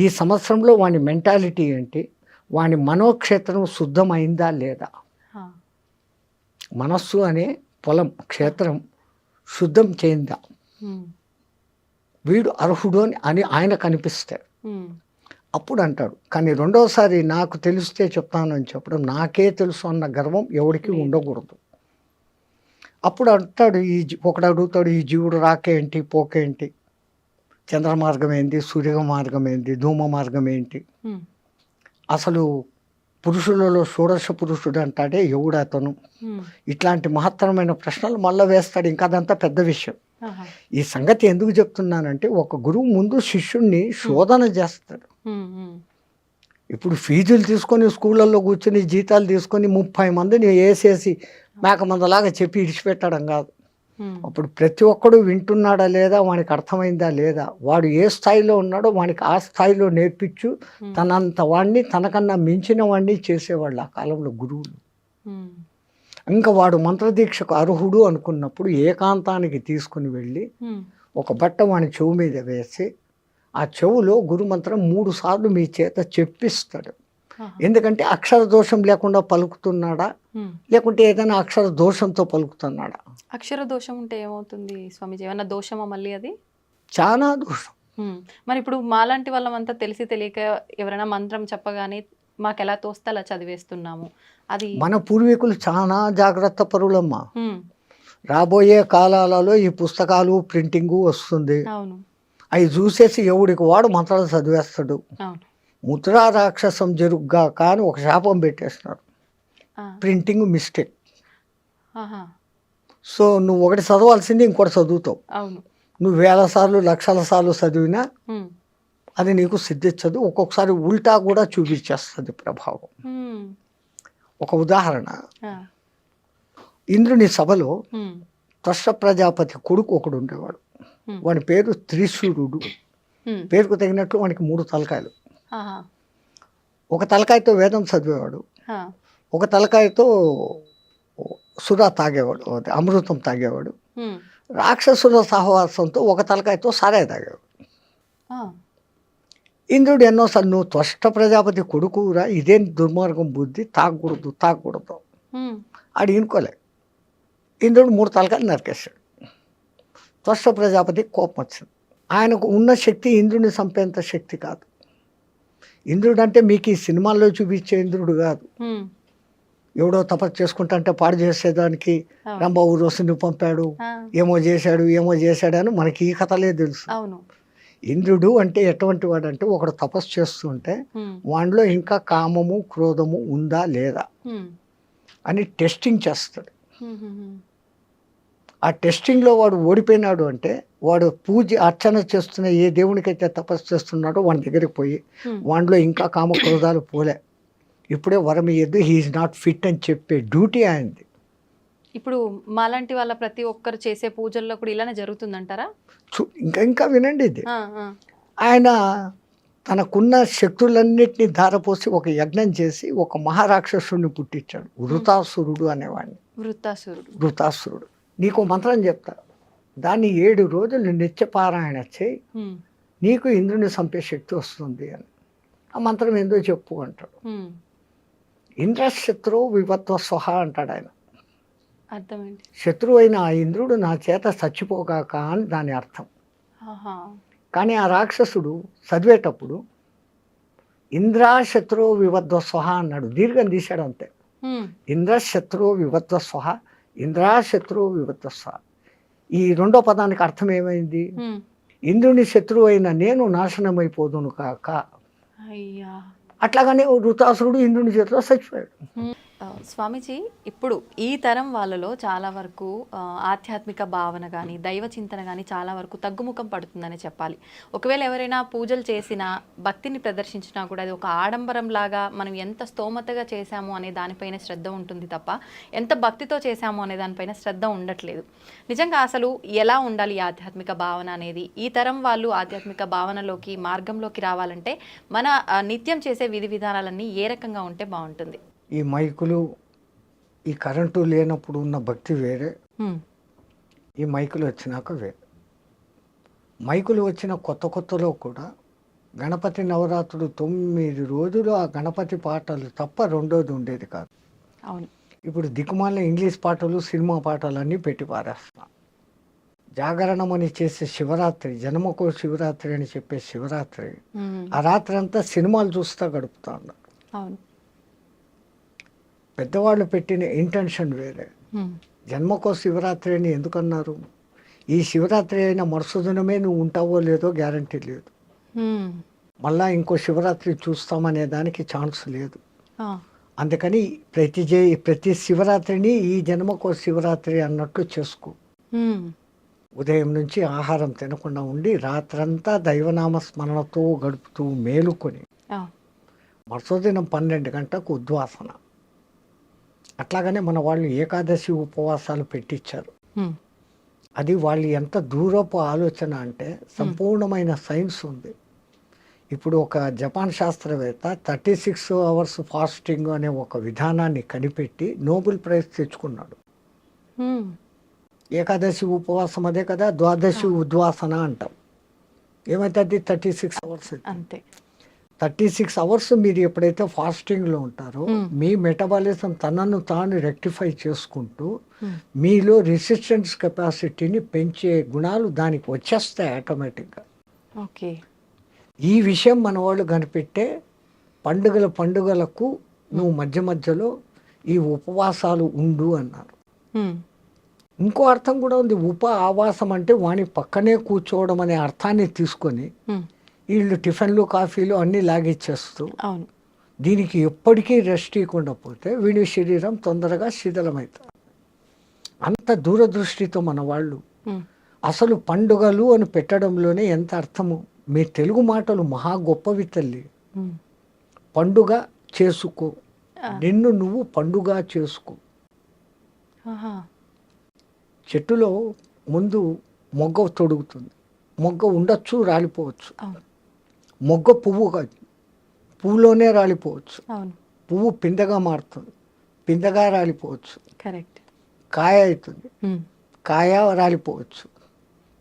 ఈ సంవత్సరంలో వాని మెంటాలిటీ ఏంటి, వాని మనోక్షేత్రం శుద్ధమైందా లేదా. మనస్సు అనే పొలం, క్షేత్రం శుద్ధం చేయిందా, వీడు అర్హుడు అని ఆయనకు అనిపిస్తాడు. అప్పుడు అంటాడు. కానీ రెండోసారి నాకు తెలిస్తే చెప్తాను అని చెప్పడం, నాకే తెలుసు అన్న గర్వం ఎవరికి ఉండకూడదు. అప్పుడు అంటాడు, ఒకడు అడుగుతాడు, ఈ జీవుడు రాకేంటి, పోకేంటి, చంద్ర మార్గం ఏంటి, సూర్య మార్గం ఏంటి, ధూమ మార్గం ఏంటి, అసలు పురుషులలో షోడశ పురుషుడు అంటాడే ఎవడు అతను, ఇట్లాంటి మహత్తరమైన ప్రశ్నలు మళ్ళీ వేస్తాడు. ఇంకా అదంతా పెద్ద విషయం. ఈ సంగతి ఎందుకు చెప్తున్నానంటే, ఒక గురువు ముందు శిష్యుణ్ణి శోధన చేస్తాడు. ఇప్పుడు ఫీజులు తీసుకొని స్కూళ్ళల్లో కూర్చొని జీతాలు తీసుకొని 30 మందిని వేసేసి మేకమందలాగా చెప్పి ఇడిచిపెట్టడం కాదు. అప్పుడు ప్రతి ఒక్కడు వింటున్నాడా లేదా, వానికి అర్థమైందా లేదా, వాడు ఏ స్థాయిలో ఉన్నాడో వానికి ఆ స్థాయిలో నేర్పించు, తనంత వాడిని తనకన్నా మించిన వాడిని చేసేవాళ్ళు ఆ కాలంలో గురువులు. ఇంకా వాడు మంత్రదీక్షకు అర్హుడు అనుకున్నప్పుడు ఏకాంతానికి తీసుకుని వెళ్ళి ఒక బట్ట వాని చెవు మీద వేసి, ఆ చెవులో గురుమంత్రం 3 సార్లు మీ చేత చెప్పిస్తాడు. ఎందుకంటే అక్షర దోషం లేకుండా పలుకుతున్నాడా, లేకుంటే ఏదైనా అక్షర దోషంతో పలుకుతున్నాడా. అక్షర దోషం ఉంటే ఏమవుతుంది స్వామిజీ? ఏమన్నా దోషమా మళ్ళీ? అది చాలా దోషం. మరి ఇప్పుడు మాలాంటి వాళ్ళమంతా తెలిసి తెలియక ఎవరైనా మంత్రం చెప్పగానే మాకు ఎలా తోస్తే అలా చదివేస్తున్నాము. అది మన పూర్వీకులు చాలా జాగ్రత్త పరులమ్మా. రాబోయే కాలాలలో ఈ పుస్తకాలు ప్రింటింగు వస్తుంది, అవి చూసేసి ఎవడికి వాడు మంత్రాలు చదివేస్తాడు. ముద్రా రాక్షసం జరుగుగా కానీ ఒక శాపం పెట్టేస్తున్నాడు, ప్రింటింగ్ మిస్టేక్. సో నువ్వు ఒకటి చదవాల్సింది ఇంకోటి చదువుతావు. నువ్వు 1000 సార్లు 1,00,000 సార్లు చదివినా అది నీకు సిద్ధించదు. ఒక్కొక్కసారి ఉల్టా కూడా చూపించేస్తుంది ప్రభావం. ఒక ఉదాహరణ, ఇంద్రుని సభలో త్వష్ట ప్రజాపతి కొడుకు ఒకడు ఉండేవాడు. వాడి పేరు త్రిశూరుడు. పేరుకు తగినట్లు వానికి 3 తలకాయలు. ఒక తలకాయతో వేదం చదివేవాడు, ఒక తలకాయతో సురా తాగేవాడు, అదే అమృతం తాగేవాడు. హ్మ్. రాక్షసుల సహవాసంతో ఒక తలకాయతో సారాయి తాగేవాడు. ఆ! ఇంద్రుడు ఎన్నోసార్లు నువ్వు త్వష్ట ప్రజాపతి కొడుకురా, ఇదేం దుర్మార్గం బుద్ధి, తాగకూడదు తాగకూడదు. హ్మ్. ఆడు ఇనుకోలే. ఇంద్రుడు 3 తలకాయలు నరికేశాడు. త్వష్ట ప్రజాపతి కోపం వచ్చింది. ఆయనకు ఉన్న శక్తి ఇంద్రుడిని చంపేంత శక్తి కాదు. ఇంద్రుడు అంటే మీకు ఈ సినిమాల్లో చూపించే ఇంద్రుడు కాదు. హ్మ్. ఎవడో తపస్సు చేసుకుంటా పాడు చేసేదానికి అవును. రంభ ఊరోసుని పంపాడు, ఆ! ఏమో చేశాడు అని మనకి ఈ కథలే తెలుసు. అవును. ఇంద్రుడు అంటే ఎటువంటి వాడంటే ఒకడు తపస్సు చేస్తుంటే హ్మ్. వాడిలో ఇంకా కామము క్రోధము ఉందా లేదా హ్మ్. అని టెస్టింగ్ చేస్తాడు. హుహుహు. ఆ టెస్టింగ్లో వాడు ఓడిపోయినాడు అంటే వాడు పూజ అర్చన చేస్తున్న ఏ దేవునికైతే తపస్సు చేస్తున్నాడో వాడి దగ్గరికి పోయి హ్మ్. వాడిలో ఇంకా కామ క్రోధాలు పోలే, ఇప్పుడే వరం ఇయ్యద్దు, హీఈస్ నాట్ ఫిట్ అని చెప్పే డ్యూటీ ఆయనది. ఇప్పుడు మాలాంటి వాళ్ళ ప్రతి ఒక్కరు చేసే పూజల్లో కూడా ఇలానే జరుగుతుందంటారా? ఇంకా వినండి ఇది. ఆ! ఆ! ఆయన తనకున్న శక్తులన్నిటినీ ధారపోసి ఒక యజ్ఞం చేసి ఒక మహారాక్షసుడిని పుట్టించాడు, వృతాసురుడు అనేవాడిని. వృత్తాసురుడు. వృతాసురుడు. నీకు మంత్రం చెప్తా, దాన్ని 7 రోజులు నిత్యపారాయణ చేయి, హ్మ్. నీకు ఇంద్రుని చంపే శక్తి వస్తుంది అని. ఆ మంత్రం ఏందో చెప్పు అంటాడు. హ్మ్. ఇంద్రశత్రు వివత్వ స్వహ అంటాడు ఆయన. అర్థమేంటి? శత్రువు అయిన ఆ ఇంద్రుడు నా చేత చచ్చిపోగాక అని దాని అర్థం. ఆహా! కానీ ఆ రాక్షసుడు చదివేటప్పుడు ఇంద్రాశత్రు వివద్వ స్వహ అన్నాడు, దీర్ఘం తీశాడు అంతే. హ్మ్. ఇంద్రశత్రు వివద్వ స్వహ, ఇంద్రాశత్రు వివద్వ స్వహ. ఈ రెండో పదానికి అర్థం ఏమైంది? హ్మ్. ఇంద్రుని శత్రువు అయిన నేను నాశనమైపోదును కాక. అయ్యా! అట్లాగనే వృతాసురుడు ఇంద్రుని చేతిలో చచ్చిపోయాడు. స్వామీజీ, ఇప్పుడు ఈ తరం వాళ్ళలో చాలా వరకు ఆధ్యాత్మిక భావన కానీ దైవ చింతన కానీ చాలా వరకు తగ్గుముఖం పడుతుందనే చెప్పాలి. ఒకవేళ ఎవరైనా పూజలు చేసినా భక్తిని ప్రదర్శించినా కూడా అది ఒక ఆడంబరం లాగా మనం ఎంత స్తోమతగా చేశాము అనే దానిపైన శ్రద్ధ ఉంటుంది తప్ప ఎంత భక్తితో చేశాము అనే దానిపైన శ్రద్ధ ఉండట్లేదు. నిజంగా అసలు ఎలా ఉండాలి ఈ ఆధ్యాత్మిక భావన అనేది? ఈ తరం వాళ్ళు ఆధ్యాత్మిక భావనలోకి మార్గంలోకి రావాలంటే మన నిత్యం చేసే విధి విధానాలన్నీ ఏ రకంగా ఉంటే బాగుంటుంది? ఈ మైకులు, ఈ కరెంటు లేనప్పుడు ఉన్న భక్తి వేరే, హ్మ్. ఈ మైకులు వచ్చినాక వేరే. మైకులు వచ్చిన కొత్తలో కూడా గణపతి నవరాత్రులు 9 రోజులు ఆ గణపతి పాటలు తప్ప రెండోది ఉండేది కాదు. అవును. ఇప్పుడు దిక్కుమాలిన ఇంగ్లీష్ పాటలు, సినిమా పాటలు అన్నీ పెట్టి పారేస్తున్నాం. జాగరణం అని చేసే శివరాత్రి, జన్మకో శివరాత్రి అని చెప్పే శివరాత్రి, హ్మ్. ఆ రాత్రి అంతా సినిమాలు చూస్తూ గడుపుతా ఉన్నారు. అవును. పెద్దవాళ్ళు పెట్టిన ఇంటెన్షన్ వేరే. హ్మ్. జన్మకో శివరాత్రి అని ఎందుకన్నారు? ఈ శివరాత్రి అయిన మరుసదినమే నువ్వు ఉంటావో లేదో గ్యారంటీ లేదు. హ్మ్. మళ్ళా ఇంకో శివరాత్రి చూస్తామనే దానికి ఛాన్స్ లేదు. ఆ! అందుకని ప్రతి శివరాత్రిని ఈ జన్మకో శివరాత్రి అన్నట్టు చేసుకో. హ్మ్. ఉదయం నుంచి ఆహారం తినకుండా ఉండి రాత్రంతా దైవనామ స్మరణతో గడుపుతూ మేలుకొని ఆ! మరుసదినం 12 గంటలకు ఉద్వాసన. అట్లాగనే మన వాళ్ళు ఏకాదశి ఉపవాసాలు పెట్టించారు. హ్మ్. అది వాళ్ళు ఎంత దూరపు ఆలోచన అంటే సంపూర్ణమైన సైన్స్ ఉంది. ఇప్పుడు ఒక జపాన్ శాస్త్రవేత్త 36 అవర్స్ ఫాస్టింగ్ అనే ఒక విధానాన్ని కనిపెట్టి నోబెల్ ప్రైజ్ తెచ్చుకున్నాడు. హ్మ్. ఏకాదశి ఉపవాసం అదే కదా, ద్వాదశి ఉద్వాసన అంటాం. ఏమైతుంది? 36 అవర్స్. అంతే. 36 అవర్స్ మీరు ఎప్పుడైతే ఫాస్టింగ్లో ఉంటారో మీ మెటబాలిజం తనను తాను రెక్టిఫై చేసుకుంటూ మీలో రెసిస్టెన్స్ కెపాసిటీని పెంచే గుణాలు దానికి వచ్చేస్తాయి ఆటోమేటిక్గా. ఓకే. ఈ విషయం మన వాళ్ళు కనిపెట్టే పండుగలకు నువ్వు మధ్య మధ్యలో ఈ ఉపవాసాలు ఉండు అన్నారు. హ్మ్. ఇంకో అర్థం కూడా ఉంది. ఆవాసం అంటే వాని పక్కనే కూర్చోవడం అనే అర్థాన్ని తీసుకొని హ్మ్. వీళ్ళు టిఫిన్లు కాఫీలు అన్నీ లాగిచ్చేస్తూ అవును. దీనికి ఎప్పటికీ రెస్ట్ ఇవ్వకుండా పోతే వీడి శరీరం తొందరగా శిథిలమవుతుంది. అంత దూరదృష్టితో మన వాళ్ళు హ్మ్. అసలు పండుగలు అని పెట్టడంలోనే ఎంత అర్థము. మీ తెలుగు మాటలు మహా గొప్పవి తల్లి. హ్మ్. పండుగ చేసుకో, నిన్ను నువ్వు పండుగ చేసుకో. ఆహా! చెట్టులో ముందు మొగ్గ తొడుగుతుంది, మొగ్గ ఉండొచ్చు రాలిపోవచ్చు. అవును. మొగ్గ పువ్వు కాదు, పువ్వులోనే రాలిపోవచ్చు. అవును. పువ్వు పిందెగా మారుతుంది, పిందెగా రాలిపోవచ్చు. కరెక్ట్. కాయ అవుతుంది. కాయ రాలిపోవచ్చు.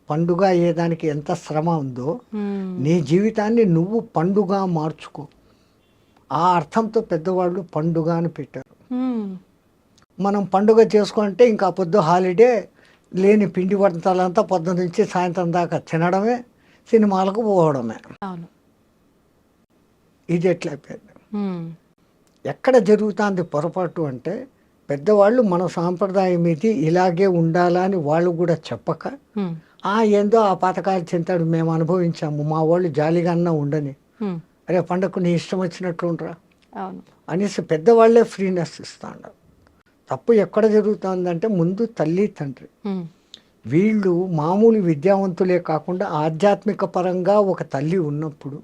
పండుగ అయ్యేదానికి ఎంత శ్రమ ఉందో నీ జీవితాన్ని నువ్వు పండుగ మార్చుకో. ఆ అర్థంతో పెద్దవాళ్ళు పండుగ అని పెట్టారు. మనం పండుగ చేసుకుంటే ఇంకా పొద్దు హాలిడే, లేని పిండి వంటలంతా పొద్దు నుంచి సాయంత్రం దాకా తినడమే, సినిమాలకు పోవడమే. ఇది ఎట్లయిపోయింది. ఎక్కడ జరుగుతుంది పొరపాటు అంటే, పెద్దవాళ్ళు మన సాంప్రదాయం ఇది, ఇలాగే ఉండాలని వాళ్ళు కూడా చెప్పక, ఏందో ఆ పథకాలు చింతాడు మేము అనుభవించాము, మా వాళ్ళు జాలిగా అన్నా ఉండని, అరే పండగకు నీ ఇష్టం వచ్చినట్లు ఉండరా అనేసి పెద్దవాళ్లే ఫ్రీనెస్ ఇస్తాడు. తప్పు ఎక్కడ జరుగుతుందంటే, ముందు తల్లి తండ్రి వీళ్ళు మామూలు విద్యావంతులే కాకుండా ఆధ్యాత్మిక పరంగా ఒక తల్లి ఉన్నప్పుడు,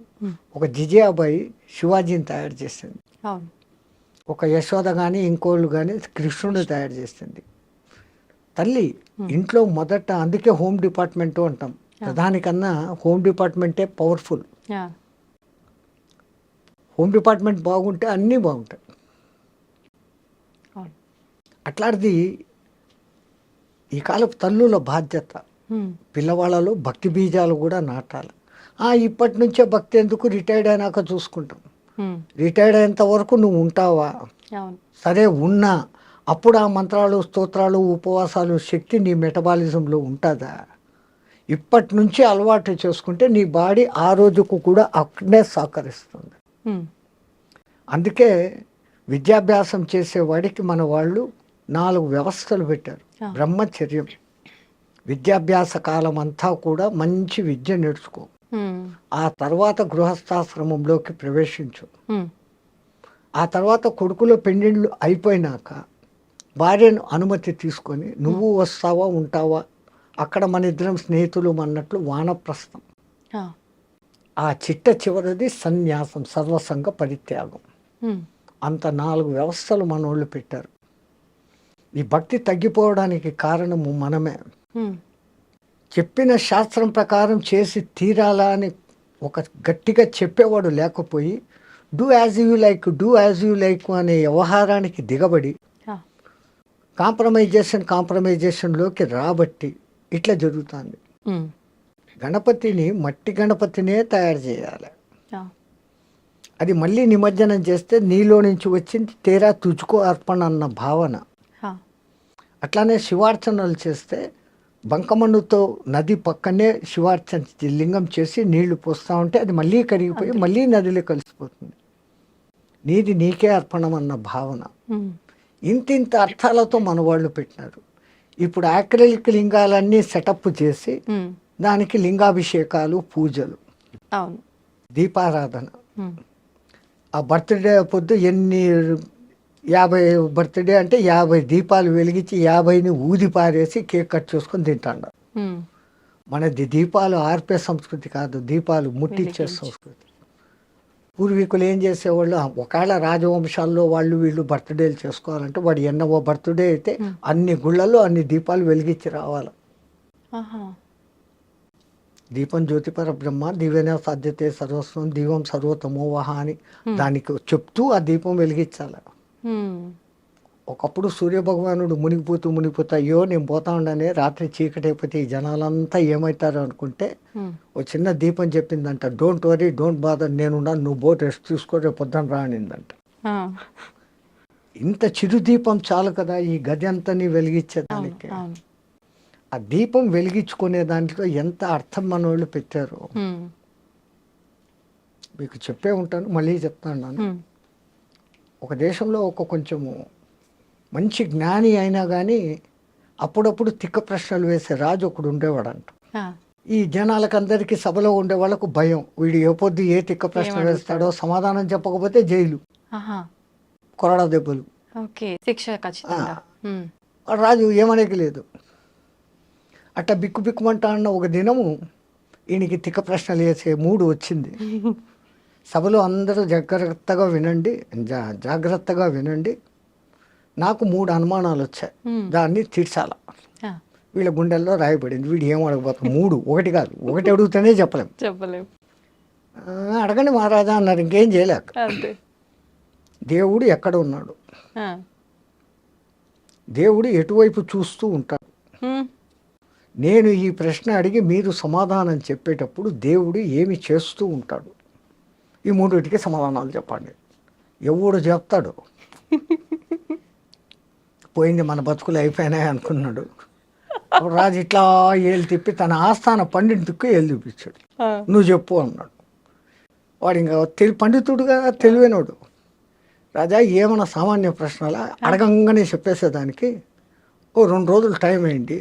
ఒక జిజియాబాయి శివాజీని తయారు చేసింది, ఒక యశోద కానీ ఇంకోళ్ళు కానీ కృష్ణుడిని తయారు చేసింది. తల్లి ఇంట్లో మొదట, అందుకే హోమ్ డిపార్ట్మెంట్ అంటాం, ప్రధానికన్నా హోమ్ డిపార్ట్మెంటే పవర్ఫుల్. హోమ్ డిపార్ట్మెంట్ బాగుంటే అన్నీ బాగుంటాయి. అట్లాంటిది ఈ కాలపు తల్లుల బాధ్యత, పిల్లవాళ్ళలో భక్తి బీజాలు కూడా నాటాలి. ఇప్పటి నుంచే భక్తి ఎందుకు, రిటైర్డ్ అయినాక చూసుకుంటాం. రిటైర్డ్ అయ్యేంత వరకు నువ్వు ఉంటావా? సరే ఉన్నా, అప్పుడు ఆ మంత్రాలు, స్తోత్రాలు, ఉపవాసాలు శక్తి నీ మెటబాలిజంలో ఉంటుందా? ఇప్పటి నుంచి అలవాటు చేసుకుంటే నీ బాడీ ఆ రోజుకు కూడా అక్కడే సహకరిస్తుంది. అందుకే విద్యాభ్యాసం చేసేవాడికి మన వాళ్ళు 4 వ్యవస్థలు పెట్టారు. బ్రహ్మచర్యం, విద్యాభ్యాస కాలం అంతా కూడా మంచి విద్య నేర్చుకో, ఆ తర్వాత గృహస్థాశ్రమంలోకి ప్రవేశించు, ఆ తర్వాత కొడుకులో పెండిళ్ళు అయిపోయినాక భార్యను అనుమతి తీసుకొని నువ్వు వస్తావా ఉంటావా, అక్కడ మన ఇద్దరం స్నేహితులు అన్నట్లు వానప్రస్థం. ఆ చిట్ట చివరిది సన్యాసం, సర్వసంగ పరిత్యాగం. అంత 4 వ్యవస్థలు మన వాళ్ళు పెట్టారు. ఈ భక్తి తగ్గిపోవడానికి కారణము మనమే. చెప్పిన శాస్త్రం ప్రకారం చేసి తీరాలా అని ఒక గట్టిగా చెప్పేవాడు లేకపోయి, do as you like, do as you like అనే వ్యవహారానికి దిగబడి కాంప్రమైజేషన్లోకి రాబట్టి ఇట్లా జరుగుతుంది. గణపతిని, మట్టి గణపతినే తయారు చేయాలి. అది మళ్ళీ నిమజ్జనం చేస్తే నీలో నుంచి వచ్చింది తేరా తుజుకో అర్పణ అన్న భావన. అట్లానే శివార్చనలు చేస్తే బంకమన్నుతో నది పక్కనే శివార్చన లింగం చేసి నీళ్లు పోస్తూ ఉంటే అది మళ్ళీ కరిగిపోయి మళ్ళీ నదిలో కలిసిపోతుంది. నీది నీకే అర్పణం అన్న భావన. ఇంతింత అర్థాలతో మన వాళ్ళు పెట్టినారు. ఇప్పుడు యాక్రిలిక్ లింగాలన్నీ సెటప్ చేసి దానికి లింగాభిషేకాలు, పూజలు, దీపారాధన. ఆ బర్త్డే పొద్దు 50 బర్త్డే అంటే 50 దీపాలు వెలిగించి 50ని ఊది పారేసి కేక్ కట్ చేసుకొని తింటాడు. మనది దీపాలు ఆర్పే సంస్కృతి కాదు, దీపాలు ముట్టించే సంస్కృతి. పూర్వీకులు ఏం చేసేవాళ్ళు, ఒకవేళ రాజవంశాల్లో వాళ్ళు వీళ్ళు బర్త్డేలు చేసుకోవాలంటే వాడు ఎన్నో బర్త్డే అయితే అన్ని గుళ్ళల్లో అన్ని దీపాలు వెలిగించి రావాలి. దీపం జ్యోతిపర బ్రహ్మ, దివ్యన సాధ్యతే సర్వస్వం, దీపం సర్వతమోవహ అని దానికి చెప్తూ ఆ దీపం వెలిగించాలి. ఒకప్పుడు సూర్యభగవానుడు మునిగిపోతా అయ్యో నేను పోతా ఉండనే, రాత్రి చీకటి అయిపోతే ఈ జనాలంతా ఏమవుతారు అనుకుంటే ఒక చిన్న దీపం చెప్పిందంట, డోంట్ వరీ డోంట్ బాదర్, నేనున్నా, నువ్వు బోట్ రెస్ట్ తీసుకో, రేపు పొద్దున రానిందంట. ఇంత చిరు దీపం చాలు కదా ఈ గది అంతని వెలిగించేదానికి. ఆ దీపం వెలిగించుకునే దాంట్లో ఎంత అర్థం మన వాళ్ళు పెట్టారు మీకు చెప్పే ఉంటాను, మళ్ళీ చెప్తాను. ఒక దేశంలో ఒక కొంచెము మంచి జ్ఞాని అయినా కానీ అప్పుడప్పుడు తిక్క ప్రశ్నలు వేసే రాజు ఒకడు ఉండేవాడంట. ఈ జనాలకందరికీ సభలో ఉండే వాళ్ళకు భయం, వీడు ఏ పొద్దు ఏ తిక్క ప్రశ్న వేస్తాడో, సమాధానం చెప్పకపోతే జైలు, కొరడా దెబ్బలు, రాజు ఏమనేకి లేదు. అట్లా బిక్కుమంటా అన్న ఒక దినము ఈయనకి తిక్క ప్రశ్నలు వేసే మూడు వచ్చింది. సభలో అందరూ జాగ్రత్తగా వినండి, నాకు 3 అనుమానాలు వచ్చాయి, దాన్ని తీర్చాల. వీళ్ళ గుండెల్లో రాయబడింది. వీడు ఏం అడగబోతాం, 3, ఒకటి కాదు, ఒకటి అడిగితేనే చెప్పలేము. అడగండి మహారాజా అన్నారు, ఇంకేం చేయలేక. దేవుడు ఎక్కడ ఉన్నాడు, దేవుడు ఎటువైపు చూస్తూ ఉంటాడు. నేను ఈ ప్రశ్న అడిగి మీరు సమాధానం చెప్పేటప్పుడు దేవుడు ఏమి చేస్తూ ఉంటాడు? ఈ మూడింటికి సమాధానాలు చెప్పండి. ఎవడు చెప్తాడు? పోయింది మన బతుకులు అయిపోయినాయి అనుకున్నాడు. అప్పుడు రాజు ఇట్లా ఏళ్ళు తిప్పి తన ఆస్థాన పండితుకు ఏళ్ళు చూపించాడు. నువ్వు చెప్పు అన్నాడు. వాడు ఇంకా పండితుడుగా తెలివైనోడు. రాజా ఏమన్నా సామాన్య ప్రశ్నలా అడగంగానే చెప్పేసేదానికి 2 రోజులు టైం అయింది,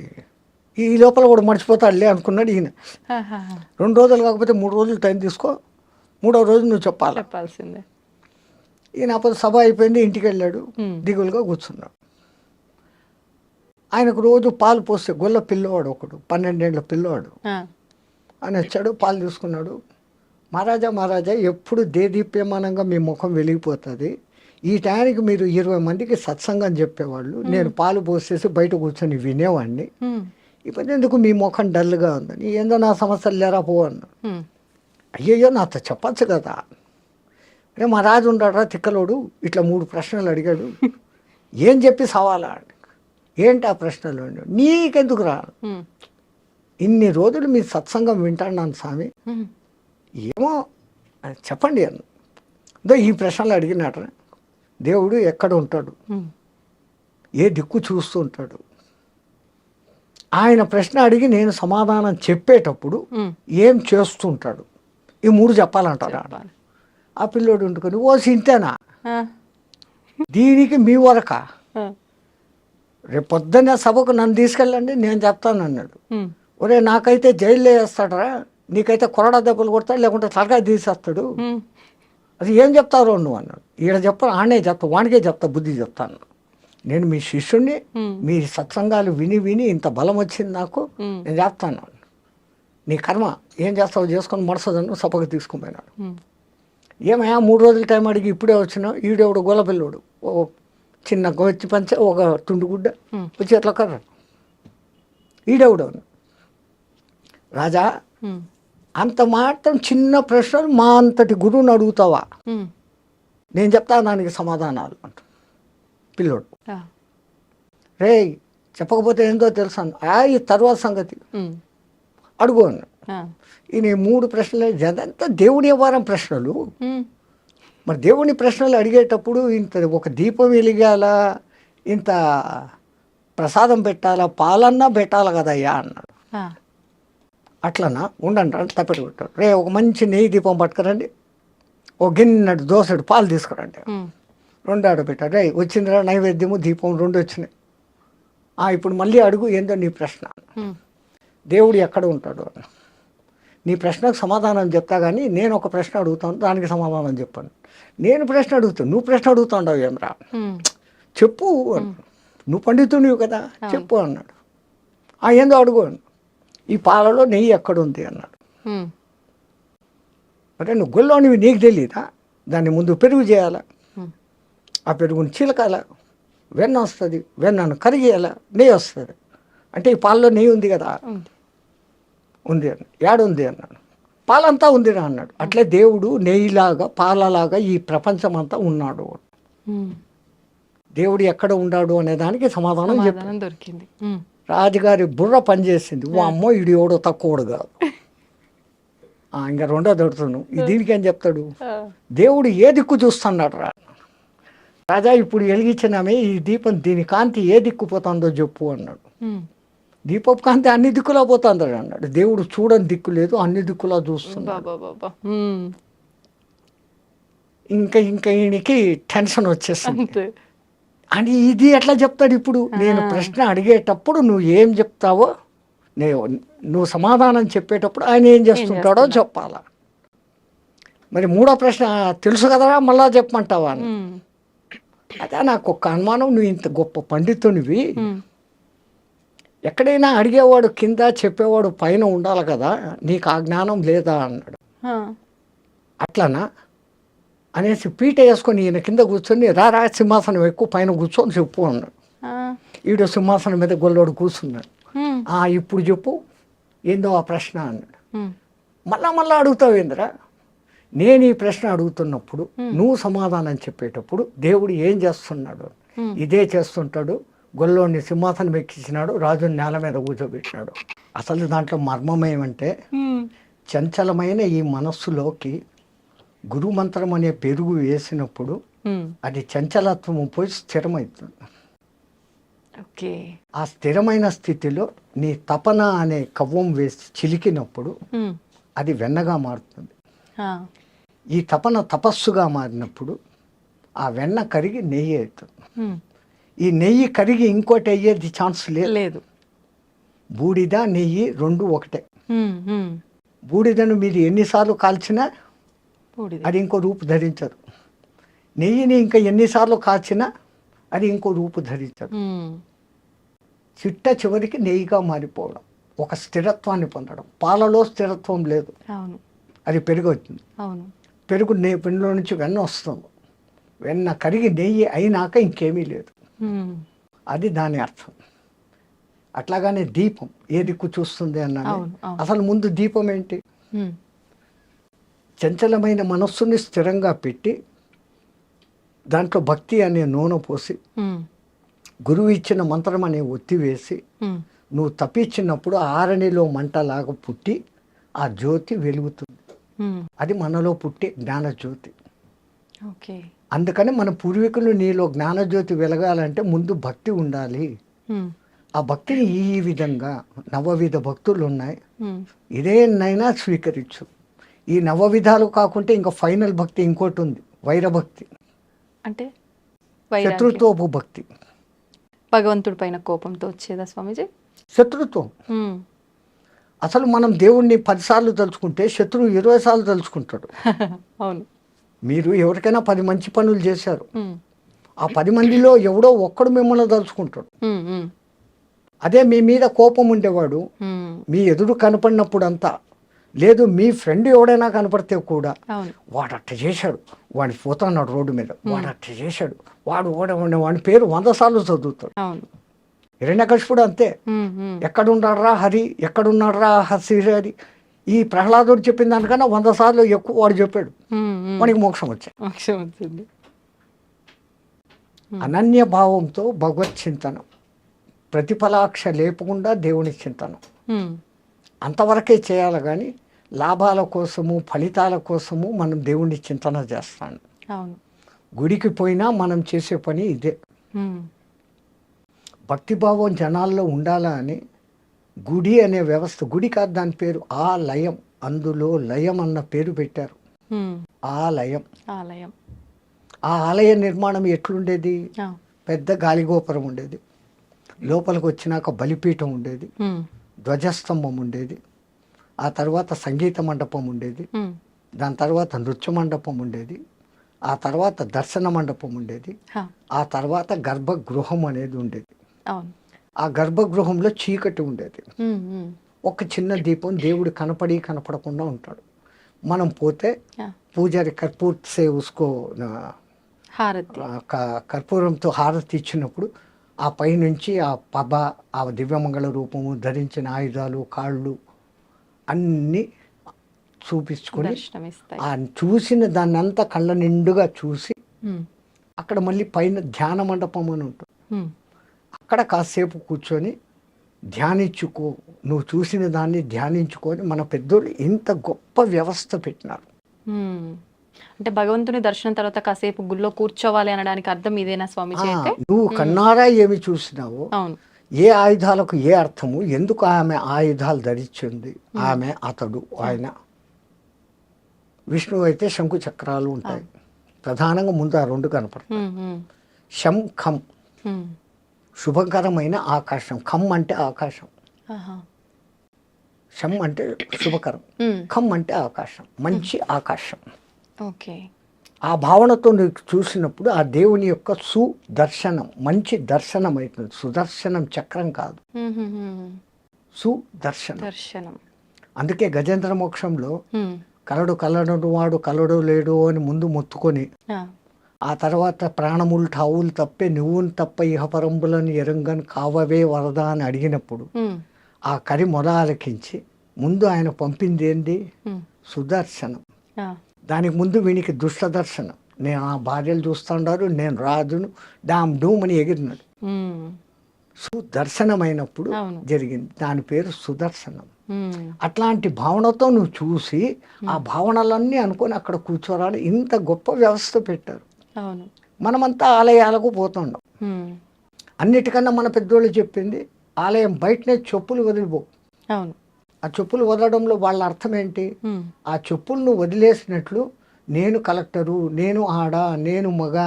ఈ లోపల కూడా మర్చిపోతాడులే అనుకున్నాడు ఈయన. 2 రోజులు కాకపోతే 3 రోజులు టైం తీసుకో, 3వ రోజు నువ్వు చెప్పాల్సిందే. ఈయన అప్పుడు సభ అయిపోయింది, ఇంటికి వెళ్ళాడు, దిగులుగా కూర్చున్నాడు. ఆయనకు రోజు పాలు పోస్తే గొల్ల పిల్లవాడు ఒకడు, 12 ఏళ్ల పిల్లవాడు అని వచ్చాడు. పాలు తీసుకున్నాడు. మహారాజా ఎప్పుడు దేదీప్యమానంగా మీ ముఖం వెలిగిపోతుంది, ఈ టైంకి మీరు 20 మందికి సత్సంగం చెప్పేవాళ్ళు, నేను పాలు పోసేసి బయట కూర్చొని వినేవాడిని, ఇప్పుడు ఎందుకు మీ ముఖం డల్గా ఉందని. ఏందో నా సమస్యలు లేరా పో అన్నాడు. అయ్యయ్యో నాతో చెప్పచ్చు కదా. అరే మా రాజు ఉన్నాడా తిక్కలోడు, ఇట్లా 3 ప్రశ్నలు అడిగాడు, ఏం చెప్పి సవాలా? ఏంటి ఆ ప్రశ్నలు? నీకెందుకు రా, ఇన్ని రోజులు మీ సత్సంగం వింటాను స్వామి, ఏమో చెప్పండి అన్న. ఈ ప్రశ్నలు అడిగినట్రా, దేవుడు ఎక్కడ ఉంటాడు, ఏ దిక్కు చూస్తూ ఉంటాడు, ఆయన ప్రశ్న అడిగి నేను సమాధానం చెప్పేటప్పుడు ఏం చేస్తుంటాడు, ఈ 3 చెప్పాలంటారా? ఆ పిల్లోడు ఉంటుకొని ఓ సింతేనా, దీనికి మీ వరక, రేపు పొద్దున్న సభకు నన్ను తీసుకెళ్ళండి నేను చెప్తాను అన్నాడు. ఒరే నాకైతే జైల్లో వేస్తాడరా, నీకైతే కొరడా దెబ్బలు కొడతాడు, లేకుంటే తలకాయ తీసేస్తాడు, అది ఏం చెప్తారో నువ్వు అన్నాడు. ఈడ చెప్పను, ఆడనే చెప్తా, వానికే చెప్తా, బుద్ధి చెప్తాను. నేను మీ శిష్యుణ్ణి, మీ సత్సంగాలు విని విని ఇంత బలం వచ్చింది నాకు, నేను చెప్తాను. నీ కర్మ ఏం చేస్తావు చేసుకొని మడసదను సభకు తీసుకుపోయినాడు. ఏమయ్యా 3 రోజుల టైం అడిగి ఇప్పుడే వచ్చినావు, ఈడెవడు గొల్లపిల్లోడు, ఓ చిన్న గొచ్చి పంచ, ఒక తుండుగుడ్డ వచ్చి ఎట్లా కర్ర, ఈడెవడు. రాజా అంత మాత్రం చిన్న ప్రశ్నలు మా అంతటి గురువుని అడుగుతావా, నేను చెప్తా దానికి సమాధానాలు అంట పిల్లోడు. రే చెప్పకపోతే ఏందో తెలుసా, ఈ తర్వాత సంగతి అడుగు అన్న. ఈయన 3 ప్రశ్నలు అదంతా దేవుని వ్యవహారం ప్రశ్నలు. మరి దేవుని ప్రశ్నలు అడిగేటప్పుడు ఇంత ఒక దీపం వెలిగాలా, ఇంత ప్రసాదం పెట్టాలా, పాలన్నా పెట్టాలి కదయ్యా అన్నాడు. అట్లనా ఉండండి అంటే తప్పెట్టు పెట్టాడు. రే ఒక మంచి నెయ్యి దీపం పట్టుకురండి, ఓ గిన్నెడు దోసెడు పాలు తీసుకురండి, 2 ఆడబెట్టాడు. రే వచ్చిందిరా నైవేద్యము దీపం 2 వచ్చినాయి. ఇప్పుడు మళ్ళీ అడుగు ఏందో నీ ప్రశ్న. దేవుడు ఎక్కడ ఉంటాడు అన్న. నీ ప్రశ్నకు సమాధానం చెప్తా కానీ నేను ఒక ప్రశ్న అడుగుతాను, దానికి సమాధానం చెప్పాను. నేను ప్రశ్న అడుగుతాను, నువ్వు ప్రశ్న అడుగుతావు ఏమరా, చెప్పు, నువ్వు పండితునివి కదా చెప్పు అన్నాడు. ఏందో అడుగు, ఈ పాలలో నెయ్యి ఎక్కడుంది అన్నాడు. అంటే నువ్వు గుళ్ళోనివి నీకు తెలియదా, దాన్ని ముందు పెరుగు చేయాలా, ఆ పెరుగుని చిలకాల, వెన్న వస్తుంది, వెన్నను కరిగేయాల, నెయ్యి వస్తుంది. అంటే ఈ పాలలో నెయ్యి ఉంది కదా, ఉంది అన్న. ఏడుంది అన్నాడు. పాలంతా ఉందిరా అన్నాడు. అట్లే దేవుడు నెయ్యిలాగా పాలలాగా ఈ ప్రపంచం అంతా ఉన్నాడు. దేవుడు ఎక్కడ ఉన్నాడు అనే దానికి సమాధానం దొరికింది. రాజుగారి బుర్ర పనిచేసింది. ఓ అమ్మో ఇడు ఎవడో తక్కువడు కాదు. ఇంకా 2వ దొరుకుతున్నావు, దీనికి ఏం చెప్తాడు, దేవుడు ఏ దిక్కు చూస్తున్నాడు రా. రాజా ఇప్పుడు వెలిగించినామే ఈ దీపం, దీని కాంతి ఏ దిక్కు పోతుందో చెప్పు అన్నాడు. దీపపు కాంతి అన్ని దిక్కులా పోతుంది అన్నాడు. దేవుడు చూడని దిక్కు లేదు, అన్ని దిక్కులా చూస్తున్నాడు. ఇంకా ఈయనకి టెన్షన్ వచ్చేస్తుంది. అని ఇది ఎట్లా చెప్తాడు ఇప్పుడు, నేను ప్రశ్న అడిగేటప్పుడు నువ్వు ఏం చెప్తావో, నువ్వు సమాధానం చెప్పేటప్పుడు ఆయన ఏం చేస్తుంటాడో చెప్పాలా. మరి 3వ ప్రశ్న తెలుసు కదరా మళ్ళా చెప్పమంటావా అని. అదే నాకు ఒక అనుమానం, నువ్వు ఇంత గొప్ప పండితునివి, ఎక్కడైనా అడిగేవాడు కింద చెప్పేవాడు పైన ఉండాలి కదా, నీకు ఆ జ్ఞానం లేదా అన్నాడు. అట్లనా అనేసి పీట వేసుకొని ఈయన కింద కూర్చొని రా సింహాసనం ఎక్కువ పైన కూర్చొని చెప్పు అన్నాడు. ఈడో సింహాసనం మీద గొల్లోడు కూర్చున్నాడు. ఇప్పుడు చెప్పు ఏందో ఆ ప్రశ్న అన్నాడు. మళ్ళా అడుగుతావు ఏందిరా, నేను ఈ ప్రశ్న అడుగుతున్నప్పుడు నువ్వు సమాధానం చెప్పేటప్పుడు దేవుడు ఏం చేస్తున్నాడు, ఇదే చేస్తుంటాడు, గొల్లోని సింహాసనం ఎక్కించినాడు, రాజుని నేల మీద కూర్చోబెట్టినాడు. అసలు దాంట్లో మర్మం ఏమంటే, చంచలమైన ఈ మనస్సులోకి గురుమంత్రం అనే పెరుగు వేసినప్పుడు అది చంచలత్వం పోయి స్థిరమవుతుంది. ఓకే. ఆ స్థిరమైన స్థితిలో నీ తపన అనే కవ్వం వేసి చిలికినప్పుడు అది వెన్నగా మారుతుంది. ఈ తపన తపస్సుగా మారినప్పుడు ఆ వెన్న కరిగి నెయ్యి అవుతుంది. ఈ నెయ్యి కరిగి ఇంకోటి అయ్యేది ఛాన్స్ లేదు. బూడిద నెయ్యి రెండు ఒకటే. బూడిదను మీరు ఎన్నిసార్లు కాల్చినా అది ఇంకో రూపు ధరించదు. నెయ్యిని ఇంకా ఎన్నిసార్లు కాల్చినా అది ఇంకో రూపు ధరించదు. చిట్ట చివరికి నెయ్యిగా మారిపోవడం, ఒక స్థిరత్వాన్ని పొందడం. పాలలో స్థిరత్వం లేదు, అది పెరుగు అవుతుంది. పెరుగు పెరుగులో నుంచి వెన్న వస్తుంది. వెన్న కరిగి నెయ్యి అయినాక ఇంకేమీ లేదు. అది దాని అర్థం. అట్లాగానే దీపం ఏ దిక్కు చూస్తుంది అన్నాను. అసలు ముందు దీపం ఏంటి? చంచలమైన మనస్సుని స్థిరంగా పెట్టి దాంట్లో భక్తి అనే నూనె పోసి గురువు ఇచ్చిన మంత్రం అనే ఒత్తి వేసి నువ్వు తప్పించినప్పుడు ఆరణిలో మంటలాగా పుట్టి ఆ జ్యోతి వెలుగుతుంది. అది మనలో పుట్టే జ్ఞానజ్యోతి. అందుకని మన పూర్వీకులు నీలో జ్ఞానజ్యోతి వెలగాలంటే ముందు భక్తి ఉండాలి. ఆ భక్తిని ఈ విధంగా నవవిధ భక్తులు ఉన్నాయి, ఇదేనైనా స్వీకరించు. ఈ నవవిధాలు కాకుంటే ఇంకా ఫైనల్ భక్తి ఇంకోటి ఉంది, వైరభక్తి. అంటే శత్రుత్వపు భక్తి. భగవంతుడి పైన కోపంతో వచ్చేదా స్వామీజీ? శత్రుత్వం. అసలు మనం దేవుణ్ణి 10 సార్లు తలుచుకుంటే శత్రువు 20 సార్లు తలుచుకుంటాడు. అవును. మీరు ఎవరికైనా 10 మంచి పనులు చేశారు, ఆ 10 మందిలో ఎవడో ఒక్కడు మిమ్మల్ని తలుచుకుంటాడు. అదే మీ మీద కోపం ఉండేవాడు మీ ఎదురు కనపడినప్పుడు అంతా లేదు, మీ ఫ్రెండ్ ఎవడైనా కనపడితే కూడా వాడు అట్ట చేశాడు, వాడిని పోతున్నాడు రోడ్డు మీద, వాడు అట్ట చేశాడు, వాడి పేరు 100 సార్లు చదువుతాడు. హిరణ్యకశిపుడు అంతే. ఎక్కడున్నాడ్రా హరి, ఎక్కడున్నాడ్రా హరి, ఈ ప్రహ్లాదుడు చెప్పిన దానికన్నా 100 సార్లు ఎక్కువ వాడు చెప్పాడు. వాడికి మోక్షం వచ్చింది. అనన్య భావంతో భగవత్ చింతనం, ప్రతిఫలాక్ష లేపకుండా దేవుని చింతనం అంతవరకే చేయాలి. కానీ లాభాల కోసము ఫలితాల కోసము మనం దేవుణ్ణి చింతన చేస్తాను. గుడికి పోయినా మనం చేసే పని ఇదే. భక్తిభావం జనాల్లో ఉండాలా అని గుడి అనే వ్యవస్థ, గుడి కాదు దాని పేరు ఆలయం, అందులో లయం అన్న పేరు పెట్టారు. ఆలయం. ఆ ఆలయ నిర్మాణం ఎట్లుండేది? పెద్ద గాలిగోపురం ఉండేది, లోపలికి వచ్చినాక బలిపీఠం ఉండేది, ధ్వజస్తంభం ఉండేది, ఆ తర్వాత సంగీత మండపం ఉండేది, దాని తర్వాత నృత్య మండపం ఉండేది, ఆ తర్వాత దర్శన మండపం ఉండేది, ఆ తర్వాత గర్భగృహం అనేది ఉండేది. ఆ గర్భగృహంలో చీకటి ఉండేది, ఒక చిన్న దీపం, దేవుడు కనపడకుండా ఉంటాడు. మనం పోతే పూజారి కర్పూర్ సే ఉస్కో కర్పూరంతో హారతి ఇచ్చినప్పుడు ఆ పైనుంచి ఆ పబ, ఆ దివ్యమంగళ రూపము, ధరించిన ఆయుధాలు, కాళ్ళు అన్నీ చూపించుకొని ఆ చూసిన దాన్ని అంతా కళ్ళ నిండుగా చూసి అక్కడ మళ్ళీ పైన ధ్యాన మండపం అని ఉంటుంది. అక్కడ కాసేపు కూర్చొని ధ్యానించుకో, నువ్వు చూసిన దాన్ని ధ్యానించుకొని మన పెద్దోళ్ళు ఇంత గొప్ప వ్యవస్థ పెట్టినారు. అంటే భగవంతుని దర్శనం తర్వాత కాసేపు గుళ్ళో కూర్చోవాలి అనడానికి అర్థం ఇదేనా స్వామీజీ? నువ్వు కన్నారా ఏమి చూసినావో, ఏ ఆయుధాలకు ఏ అర్థము, ఎందుకు ఆమె ఆయుధాలు ధరించింది, ఆమె అతడు ఆయన. విష్ణువు అయితే శంకు చక్రాలు ఉంటాయి, ప్రధానంగా ముందు ఆ 2 కనపడతాయి. శం ఖం, శుభకరమైన ఆకాశం. ఖం అంటే ఆకాశం, శం అంటే శుభకరం, ఖం అంటే ఆకాశం, మంచి ఆకాశం. ఆ భావనతో నీకు చూసినప్పుడు ఆ దేవుని యొక్క సుదర్శనం, మంచి దర్శనం అవుతుంది. సుదర్శనం చక్రం కాదు, సుదర్శనం. అందుకే గజేంద్ర మోక్షంలో కలడు వాడు కలడు లేడు అని ముందు మొత్తుకొని ఆ తర్వాత ప్రాణములు ఠావులు తప్పే నువ్వును తప్ప ఇహపరంబులను ఎరంగని కావవే వరద అని అడిగినప్పుడు ఆ కరి మొద ఆలకించి ముందు ఆయన పంపింది ఏంది? సుదర్శనం. దానికి ముందు వీనికి దుష్ట దర్శనం. నేను ఆ భార్యలు చూస్తుండారు, నేను రాజును, డామ్ డూమ్ అని ఎగిరినాడు. సుదర్శనమైనప్పుడు అవును. జరిగింది. దాని పేరు సుదర్శనం. ఉమ్, అట్లాంటి భావనతో నువ్వు చూసి ఆ భావనలన్నీ అనుకొని అక్కడ కూర్చోరాలి. ఇంత గొప్ప వ్యవస్థ పెట్టారు. అవును. మనమంతా ఆలయాలకు పోతుండం. ఉమ్, అన్నిటికన్నా మన పెద్దోళ్ళు చెప్పింది ఆలయం బయటనే చెప్పులు వదిలిపో. అవును. ఆ చెప్పులు వదలడంలో వాళ్ళ అర్థం ఏంటి? ఉమ్, ఆ చెప్పులను వదిలేసినట్లు నేను కలెక్టరు, నేను ఆడ, నేను మగ,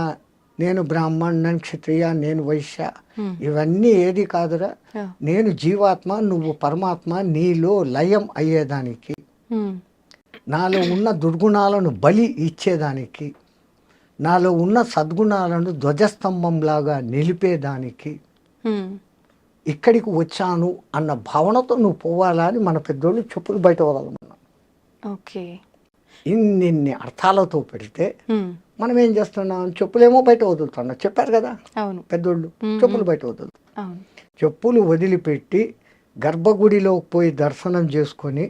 నేను బ్రాహ్మణ్, నేను క్షత్రియ, నేను వైశ్య, ఉమ్, ఇవన్నీ ఏది కాదురా. ఆ, నేను జీవాత్మ, నువ్వు పరమాత్మ, నీలో లయం అయ్యేదానికి, ఉమ్, నాలో ఉన్న దుర్గుణాలను బలి ఇచ్చేదానికి, నాలో ఉన్న సద్గుణాలను ధ్వజస్తంభంలాగా నిలిపేదానికి ఉమ్, ఇక్కడికి వచ్చాను అన్న భావనతో నువ్వు పోవాలా అని మన పెద్దోళ్ళు చెప్పులు బయట వదలమన్నారు. ఓకే. ఇన్ని అర్థాలతో పెడితే ఉమ్, మనం ఏం చేస్తున్నాం? చెప్పులేమో బయట వదులుతున్నాం. చెప్పారు కదా అవును. పెద్దోళ్ళు, చెప్పులు బయట వదులుతాం. అవును. చెప్పులు వదిలిపెట్టి గర్భగుడిలోకి పోయి దర్శనం చేసుకొని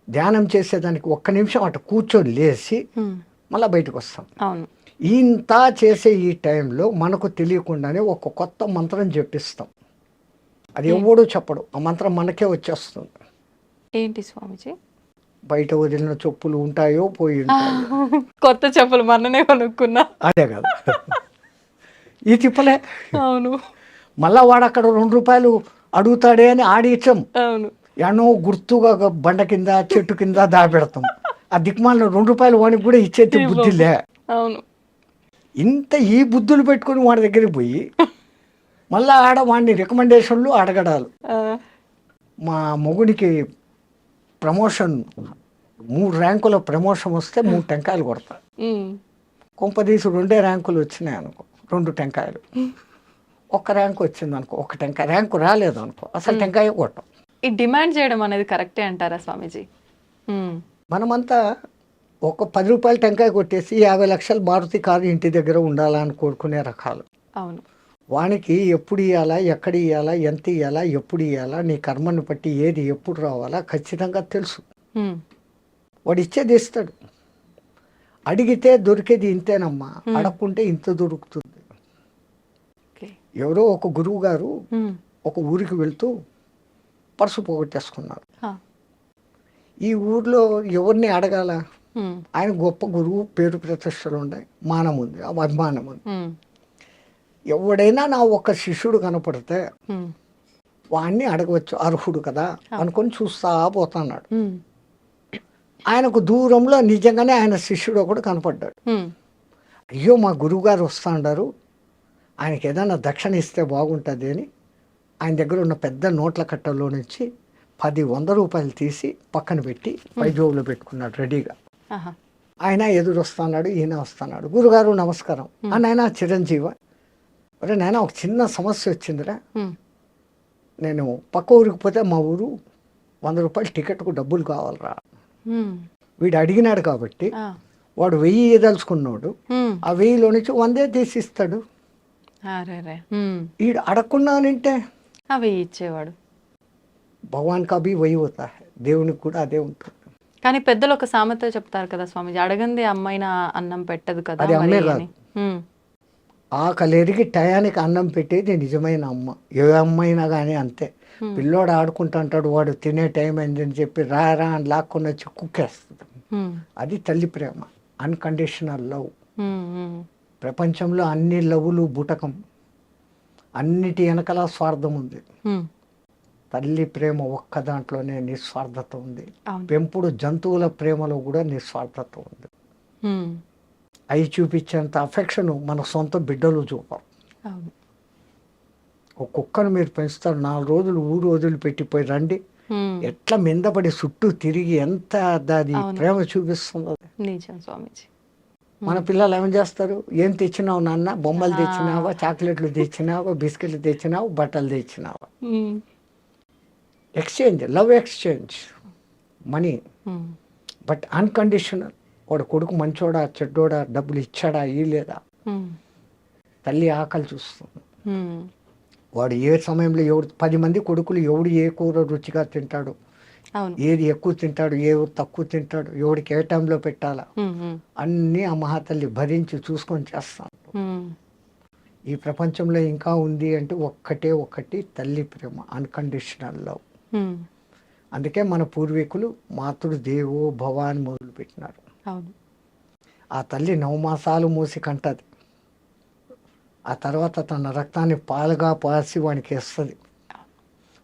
ధ్యానం చేసేదానికి ఒక్క నిమిషం అటు కూర్చొని లేచి ఉమ్, మళ్ళీ బయటకు వస్తాం. అవును. ఇంత చేసే ఈ టైంలో మనకు తెలియకుండానే ఒక కొత్త మంత్రం చెప్పిస్తాం. అది ఎవడూ చెప్పడు. ఆ మంత్రం మనకే వచ్చేస్తుంది. ఏంటి స్వామిజీ? బయట వదిలిన చెప్పులు ఉంటాయో పోయి ఉంటాయో. కొత్త చెప్పులు మొన్ననే కొనుక్కున్నా. అదే కదా ఈ తిప్పలే. అవును. మళ్ళా వాడు అక్కడ ₹2 అడుగుతాడే అని ఆడిచ్చం. అవును. ఎన్నో గుర్తుగా బండ కింద చెట్టు కింద దాపెడతాం. ఆ దిక్మాలను ₹2 వానికి కూడా ఇచ్చేది బుద్ధిలే. అవును. ఇంత ఈ బుద్ధులు పెట్టుకొని వాడి దగ్గరికి పోయి మళ్ళీ ఆడ వాడిని రికమెండేషన్లు అడగడాలు. ఆ, మా మొగుడికి ప్రమోషన్ 3 ర్యాంకుల ప్రమోషన్ వస్తే 3 టెంకాయలు కొడతా. ఉమ్, కొంపదీసి 2 ర్యాంకులు వచ్చినాయి అనుకో, 2 టెంకాయలు. 1 ర్యాంకు వచ్చింది అనుకో, 1 టెంకాయ. ర్యాంకు రాలేదు అనుకో, అసలు టెంకాయ కొట్టాం. ఈ డిమాండ్ చేయడం అనేది కరెక్టే అంటారా స్వామీజీ? ఉమ్, మనమంతా ఒక ₹10 టెంకాయ కొట్టేసి 50 లక్షలు మారుతి కారు ఇంటి దగ్గర ఉండాలని కోరుకునే రకాలు. అవును. వానికి ఎప్పుడు ఇవ్వాలా, ఎక్కడ ఇవ్వాలా, ఎంత ఇవ్వాలా, ఎప్పుడు ఇవ్వాలా, నీ కర్మను బట్టి ఏది ఎప్పుడు రావాలా ఖచ్చితంగా తెలుసు. ఉమ్, వాడు ఇచ్చేది ఇస్తాడు. అడిగితే దొరికేది ఇంతేనమ్మా, అడగకుంటే ఇంత దొరుకుతుంది. ఓకే. ఎవరో ఒక గురువు గారు ఉమ్, ఒక ఊరికి వెళ్తూ పర్సు పోగొట్టేసుకున్నారు. ఆ, ఈ ఊర్లో ఎవరిని అడగాల? ఉమ్, ఆయన గొప్ప గురువు, పేరు ప్రతిష్టలు ఉన్నాయి, మానం ఉంది, అభిమానం ఉంది. ఉమ్, ఎవడైనా నా ఒక్క శిష్యుడు కనపడితే ఉమ్, వాడిని అడగవచ్చు, అర్హుడు కదా అనుకొని చూస్తా పోతున్నాడు. ఉమ్, ఆయనకు దూరంలో నిజంగానే ఆయన శిష్యుడు ఒకడు కనపడ్డాడు. ఉమ్, అయ్యో మా గురువుగారు వస్తాండారు, ఆయనకి ఏదైనా దక్షిణ ఇస్తే బాగుంటుంది అని ఆయన దగ్గర ఉన్న పెద్ద నోట్ల కట్టల్లో నుంచి 10 ₹100 తీసి పక్కన పెట్టి పై జోబులో పెట్టుకున్నాడు రెడీగా. ఆహా, ఆయన ఎదురు వస్తున్నాడు, ఈయన వస్తున్నాడు. గురుగారు నమస్కారం. నాయన చిరంజీవ, అరే నాయన ఒక చిన్న సమస్య వచ్చిందిరా, ఉమ్, నేను పక్క ఊరికి పోతే మా ఊరు ₹100 టికెట్కు డబ్బులు కావాలరా. ఉమ్, వీడు అడిగినాడు కాబట్టి ఆ, వాడు 1000 ఇవ్వదలుచుకున్నాడు. ఉమ్, ఆ 1000లో నుంచి 100 తీసిస్తాడు. అరే, ఉమ్, వీడు అడగకున్నానంటే అవి ఇచ్చేవాడు. భగవాన్ కభీ వహీ హోతా హై, దేవునికి కూడా అదే ఉంటుంది. కానీ పెద్దలు ఒక సామెత చెప్తారు కదా స్వామీజీ, అడగంది అమ్మాయిన అన్నం పెట్టదు కదా అది మరి అమ్మే అని. ఉమ్, ఆకలిరిగి టయానికి అన్నం పెట్టేది నిజమైన అమ్మ. ఏ అమ్మ అయినా కానీ అంతే. పిల్లోడు ఆడుకుంటుంటాడు, వాడు తినే టైం అయిందని చెప్పి రా రా అని లాక్కొని వచ్చి కుక్కేస్తుంది. ఉమ్, అది తల్లి ప్రేమ, అన్కండిషనల్ లవ్. ఉమ్, ఉమ్, ప్రపంచంలో అన్ని లవ్లు బూటకం, అన్నిటి వెనకాల స్వార్థం ఉంది. ఉమ్, తల్లి ప్రేమ ఒక్క దాంట్లోనే నిస్వార్థత ఉంది. అవును. పెంపుడు జంతువుల ప్రేమలో కూడా నిస్వార్థత ఉంది. ఉమ్, అవి చూపించేంత అఫెక్షన్ మన సొంత బిడ్డలు చూపరు. అవును. ఒక కుక్కను మీరు పెంచుతారు, 4 రోజులు ఊరు వదిలిపెట్టిపోయి రండి, ఉమ్, ఎట్లా మిందపడి చుట్టూ తిరిగి ఎంత దాది ప్రేమ చూపిస్తుందో. నిజం స్వామీజీ. మన పిల్లలు ఏం చేస్తారు? ఏం తెచ్చినావు నాన్న? బొమ్మలు తెచ్చినావా, చాక్లెట్లు తెచ్చినావా, బిస్కెట్లు తెచ్చినావు, బట్టలు తెచ్చినావా? Um, exchange, love exchange, money. Um, but unconditional. వాడు కొడుకు మంచోడా చెడ్డోడా, డబ్బులు ఇచ్చాడా ఇయ్యలేదా, ఉమ్, తల్లి ఆకలి చూస్తుంది. ఉమ్, వాడు ఏ సమయంలో ఎవడు 10 మంది కొడుకులు ఎవడు ఏ కూర రుచిగా తింటాడు, అవును. ఏది ఎక్కువ తింటాడు, ఏ తక్కువ తింటాడు, ఎవడికి ఏ టైంలో పెట్టాలా, ఉమ్, ఉమ్, అన్నీ ఆ మహాతల్లి భరించి చూసుకొని చేస్తాను. ఉమ్, ఈ ప్రపంచంలో ఇంకా ఉంది అంటే ఒక్కటే ఒకటి తల్లి ప్రేమ, అన్కండిషనల్ లవ్. అందుకే మన పూర్వీకులు మాతృ దేవో భవ అని మొదలుపెట్టినారు. అవును. ఆ తల్లి 9 మాసాలు మూసి కంటది, ఆ తర్వాత తన రక్తాన్ని పాలుగా పాసి వానికి వేస్తుంది,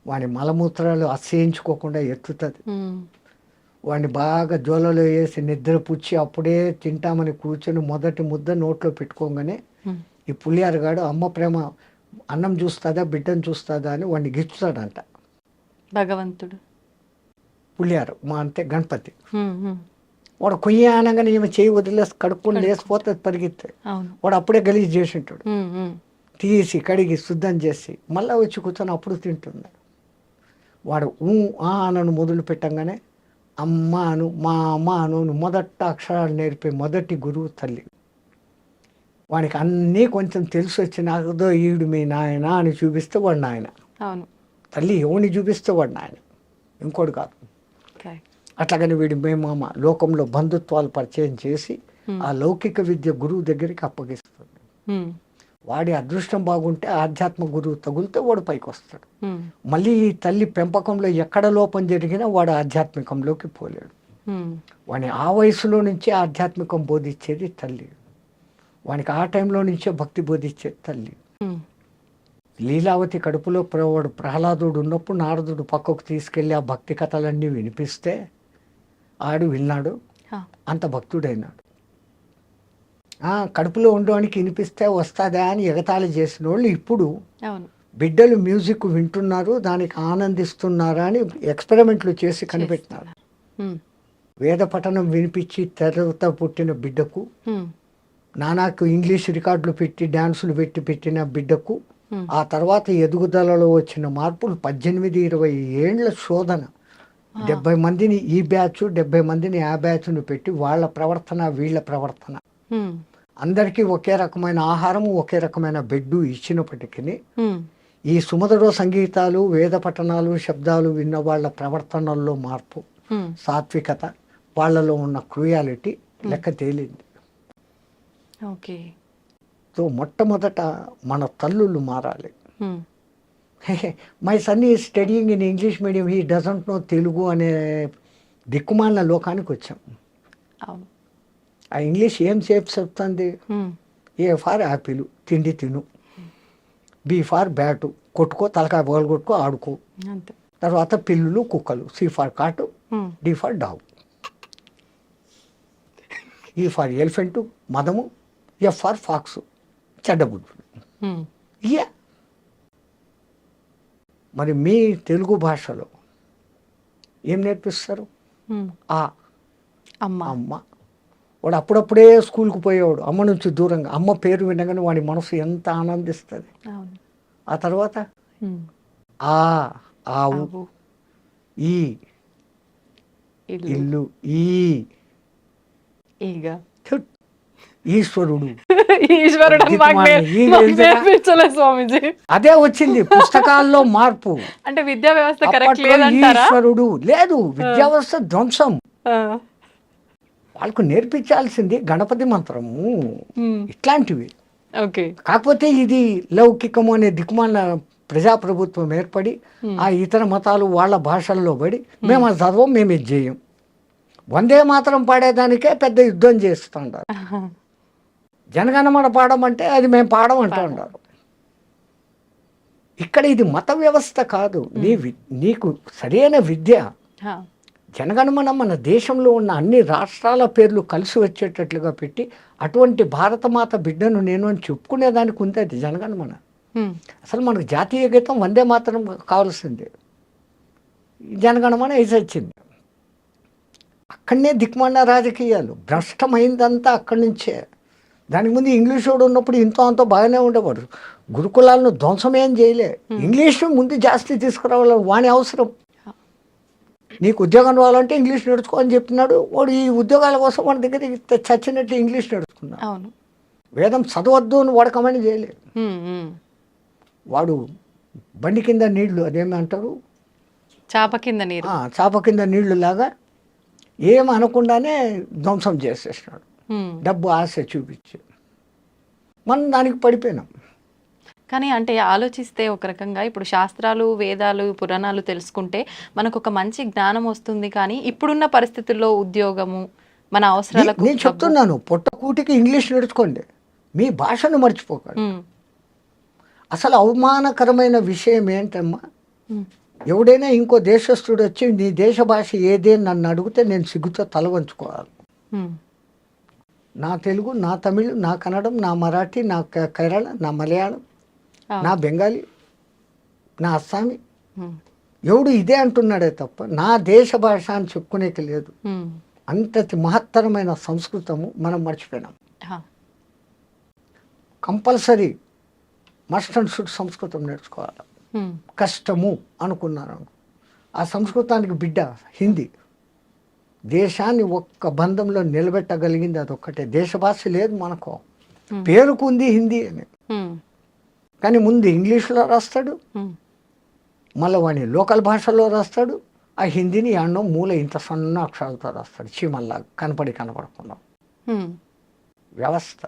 వాని మలమూత్రాలు అసహించుకోకుండా ఎత్తుతుంది, వాడిని బాగా జోలలో వేసి నిద్ర పుచ్చి అప్పుడే తింటామని కూర్చొని మొదటి ముద్ద నోట్లో పెట్టుకోగానే ఈ పులియారుగాడు అమ్మ ప్రేమ అన్నం చూస్తుందా బిడ్డను చూస్తుందా అని వాడిని గిచ్చుతాడంట భగవంతుడు. పులియారు మా అంటే గణపతి. వాడు కొయ్య అనగానే ఈమె చేయి వదిలేసి కడుక్కొని లేసిపోతుంది పరిగెత్తే. వాడు అప్పుడే గలీజ్ చేసి ఉంటాడు, తీసి కడిగి శుద్ధం చేసి మళ్ళీ వచ్చి కూర్చొని అప్పుడు తింటున్నాడు. వాడు అనను మొదలు పెట్టంగానే అమ్మ అను, మా అమ్మ అను మొదట అక్షరాలు నేర్పే మొదటి గురువు తల్లి. వానికి అన్నీ కొంచెం తెలిసి వచ్చినాకదో ఈడు మీ నాయన అని చూపిస్తే వాడు నాయన. తల్లి ఎవరిని చూపిస్తే వాడు నాయన, ఇంకోటి కాదు. అట్లాగని వీడి మేమామ లోకంలో బంధుత్వాలు పరిచయం చేసి ఆ లౌకిక విద్య గురువు దగ్గరికి అప్పగిస్తుంది. వాడి అదృష్టం బాగుంటే ఆధ్యాత్మ గురువు తగులితే వాడు పైకి వస్తాడు. మళ్ళీ ఈ తల్లి పెంపకంలో ఎక్కడ లోపం జరిగినా వాడు ఆధ్యాత్మికంలోకి పోలేడు. వాడిని ఆ వయసులో నుంచే ఆధ్యాత్మికం బోధించేది తల్లి, వానికి ఆ టైంలో నుంచే భక్తి బోధించేది తల్లి. లీలావతి కడుపులో వాడు ప్రహ్లాదుడు ఉన్నప్పుడు నారదుడు పక్కకు తీసుకెళ్ళి ఆ భక్తి కథలన్నీ వినిపిస్తే ఆడు విన్నాడు, అంత భక్తుడైనాడు. కడుపులో ఉండడానికి వినిపిస్తే వస్తుందా అని ఎగతాళి చేసిన వాళ్ళు ఇప్పుడు బిడ్డలు మ్యూజిక్ వింటున్నారు, దానికి ఆనందిస్తున్నారా అని ఎక్స్పెరిమెంట్లు చేసి కనిపెట్టినారు. వేద పఠనం వినిపించి తర్వాత పుట్టిన బిడ్డకు, నానాకు ఇంగ్లీష్ రికార్డులు పెట్టి డ్యాన్సులు పెట్టిన బిడ్డకు, ఆ తర్వాత ఎదుగుదలలో వచ్చిన మార్పులు 18-20 ఏండ్ల శోధన, 70 మందిని ఈ బ్యాచ్ 70 మందిని ఆ బ్యాచ్ను పెట్టి వాళ్ళ ప్రవర్తన వీళ్ళ ప్రవర్తన, అందరికీ ఒకే రకమైన ఆహారము ఒకే రకమైన బెడ్డు ఇచ్చినప్పటికీ ఈ సుమధుర సంగీతాలు వేద పఠనాలు శబ్దాలు విన్న వాళ్ళ ప్రవర్తనల్లో మార్పు, సాత్వికత, వాళ్ళలో ఉన్న క్రూయాలిటీ లెక్క తేలింది. సో మొట్టమొదట మన తల్లులు మారాలి. My son is studying in English medium, he doesn't know Telugu అనే దిక్కుమాలిన లోకానికి వచ్చాం. ఆ ఇంగ్లీష్ ఏం చెప్తుంది? ఏ ఫార్ యాపిల్ తిండి తిను, బి ఫార్ బ్యాటు కొట్టుకో తలకాయ బోలు కొట్టుకో ఆడుకో, తర్వాత పిల్లులు కుక్కలు, C for cat, D for dog, E for elephant మదము, ఎఫ్ ఫార్ ఫాక్స్ చెడ్డబుద్ధుడు. ఇయా మరి మీ తెలుగు భాషలో ఏం నేర్పిస్తారు? అమ్మ. వాడు అప్పుడప్పుడే స్కూల్కి పోయేవాడు, అమ్మ నుంచి దూరంగా. అమ్మ పేరు వినగానే వాడి మనసు ఎంత ఆనందిస్తుంది. ఆ తర్వాత ఆవు, ఈ ఇల్లు, ఈశ్వరుడు. అదే వచ్చింది పుస్తకాల్లో మార్పు. అంటే విద్యా వ్యవస్థ కరెక్ట్ లేదంటారా? ఈశ్వరుడు లేదు, విద్యా వ్యవస్థ ధ్వంసం. వాళ్ళకు నేర్పించాల్సింది గణపతి మంత్రము ఇట్లాంటివి. కాకపోతే ఇది లౌకికము అనే దిక్కుమాల ప్రజాప్రభుత్వం ఏర్పడి ఆ ఇతర మతాలు వాళ్ళ భాషల్లో పడి మేము అది చదవం, మేము ఇది చేయం. వందే మాత్రం పాడేదానికే పెద్ద యుద్ధం చేస్తుంటారు. జనగణమన పాడమంటే అది మేము పాడమంటూ ఉంటారు. ఇక్కడ ఇది మత వ్యవస్థ కాదు, నీకు సరైన విద్య. జనగణమన మన దేశంలో ఉన్న అన్ని రాష్ట్రాల పేర్లు కలిసి వచ్చేటట్లుగా పెట్టి అటువంటి భారతమాత బిడ్డను నేను అని చెప్పుకునేదానికి ఉంది అది జనగణమన. అసలు మనకు జాతీయ గీతం వందే మాత్రం కావాల్సిందే, జనగణమన వేసి వచ్చింది. అక్కడనే దిక్మాల రాజకీయాలు భ్రష్టమైందంతా అక్కడి నుంచే. దానికి ముందు ఇంగ్లీష్ వాడు ఉన్నప్పుడు ఇంతో అంతో బాగానే ఉండేవాడు, గురుకులాలను ధ్వంసమేం చేయలే. ఇంగ్లీష్ ముందు జాస్తి తీసుకురావాలి, వాని అవసరం. నీకు ఉద్యోగం రావాలంటే ఇంగ్లీష్ నేర్చుకో అని చెప్తున్నాడు వాడు. ఈ ఉద్యోగాల కోసం మన దగ్గర చచ్చినట్టు ఇంగ్లీష్ నేర్చుకున్నాడు. వేదం చదవద్దు అని వాడకమని చేయలేదు. వాడు బండి కింద నీళ్లు, అదేమంటారు, చాప కింద నీరు, చాప కింద నీళ్లు లాగా ఏం అనకుండానే ధ్వంసం చేసేసినాడు. డబ్బు ఆశ చూపించి మనం దానికి పడిపోయినాం. కానీ అంటే ఆలోచిస్తే ఒక రకంగా ఇప్పుడు శాస్త్రాలు, వేదాలు, పురాణాలు తెలుసుకుంటే మనకు ఒక మంచి జ్ఞానం వస్తుంది. కానీ ఇప్పుడున్న పరిస్థితుల్లో ఉద్యోగము, మన అవసరాలకు నేను చెప్తున్నాను, పొట్టకూటికి ఇంగ్లీష్ నేర్చుకోండి, మీ భాషను మర్చిపోకండి. అసలు అవమానకరమైన విషయం ఏంటమ్మా, ఎవడైనా ఇంకో దేశస్థుడు వచ్చి నీ దేశ భాష ఏదే నన్ను అడిగితే నేను సిగ్గుతో తల వంచుకోవాలి. నా తెలుగు, నా తమిళ్, నా కన్నడం, నా మరాఠీ, నా కేరళ, నా మలయాళం, నా బెంగాలీ, నా అస్సామీ, ఎవడు ఇదే అంటున్నాడే తప్ప నా దేశ భాష అని చెప్పుకునేకి లేదు. అంతటి మహత్తరమైన సంస్కృతము మనం మర్చిపోయినాం. కంపల్సరీ మస్ట్ అండ్ షుడ్ సంస్కృతం నేర్చుకోవాలి. కష్టము అనుకున్నాను, ఆ సంస్కృతానికి బిడ్డ హిందీ. దేశాన్ని ఒక్క బంధంలో నిలబెట్టగలిగింది అదొక్కటే. దేశ భాష లేదు మనకు, పేరుకుంది హిందీ అని, కానీ ముందు ఇంగ్లీష్లో రాస్తాడు, మళ్ళీ వాడిని లోకల్ భాషలో రాస్తాడు, ఆ హిందీని అన్నం మూల ఇంత సన్న అక్షరాలతో రాస్తాడు, చీమల్లా కనపడకుండా వ్యవస్థ.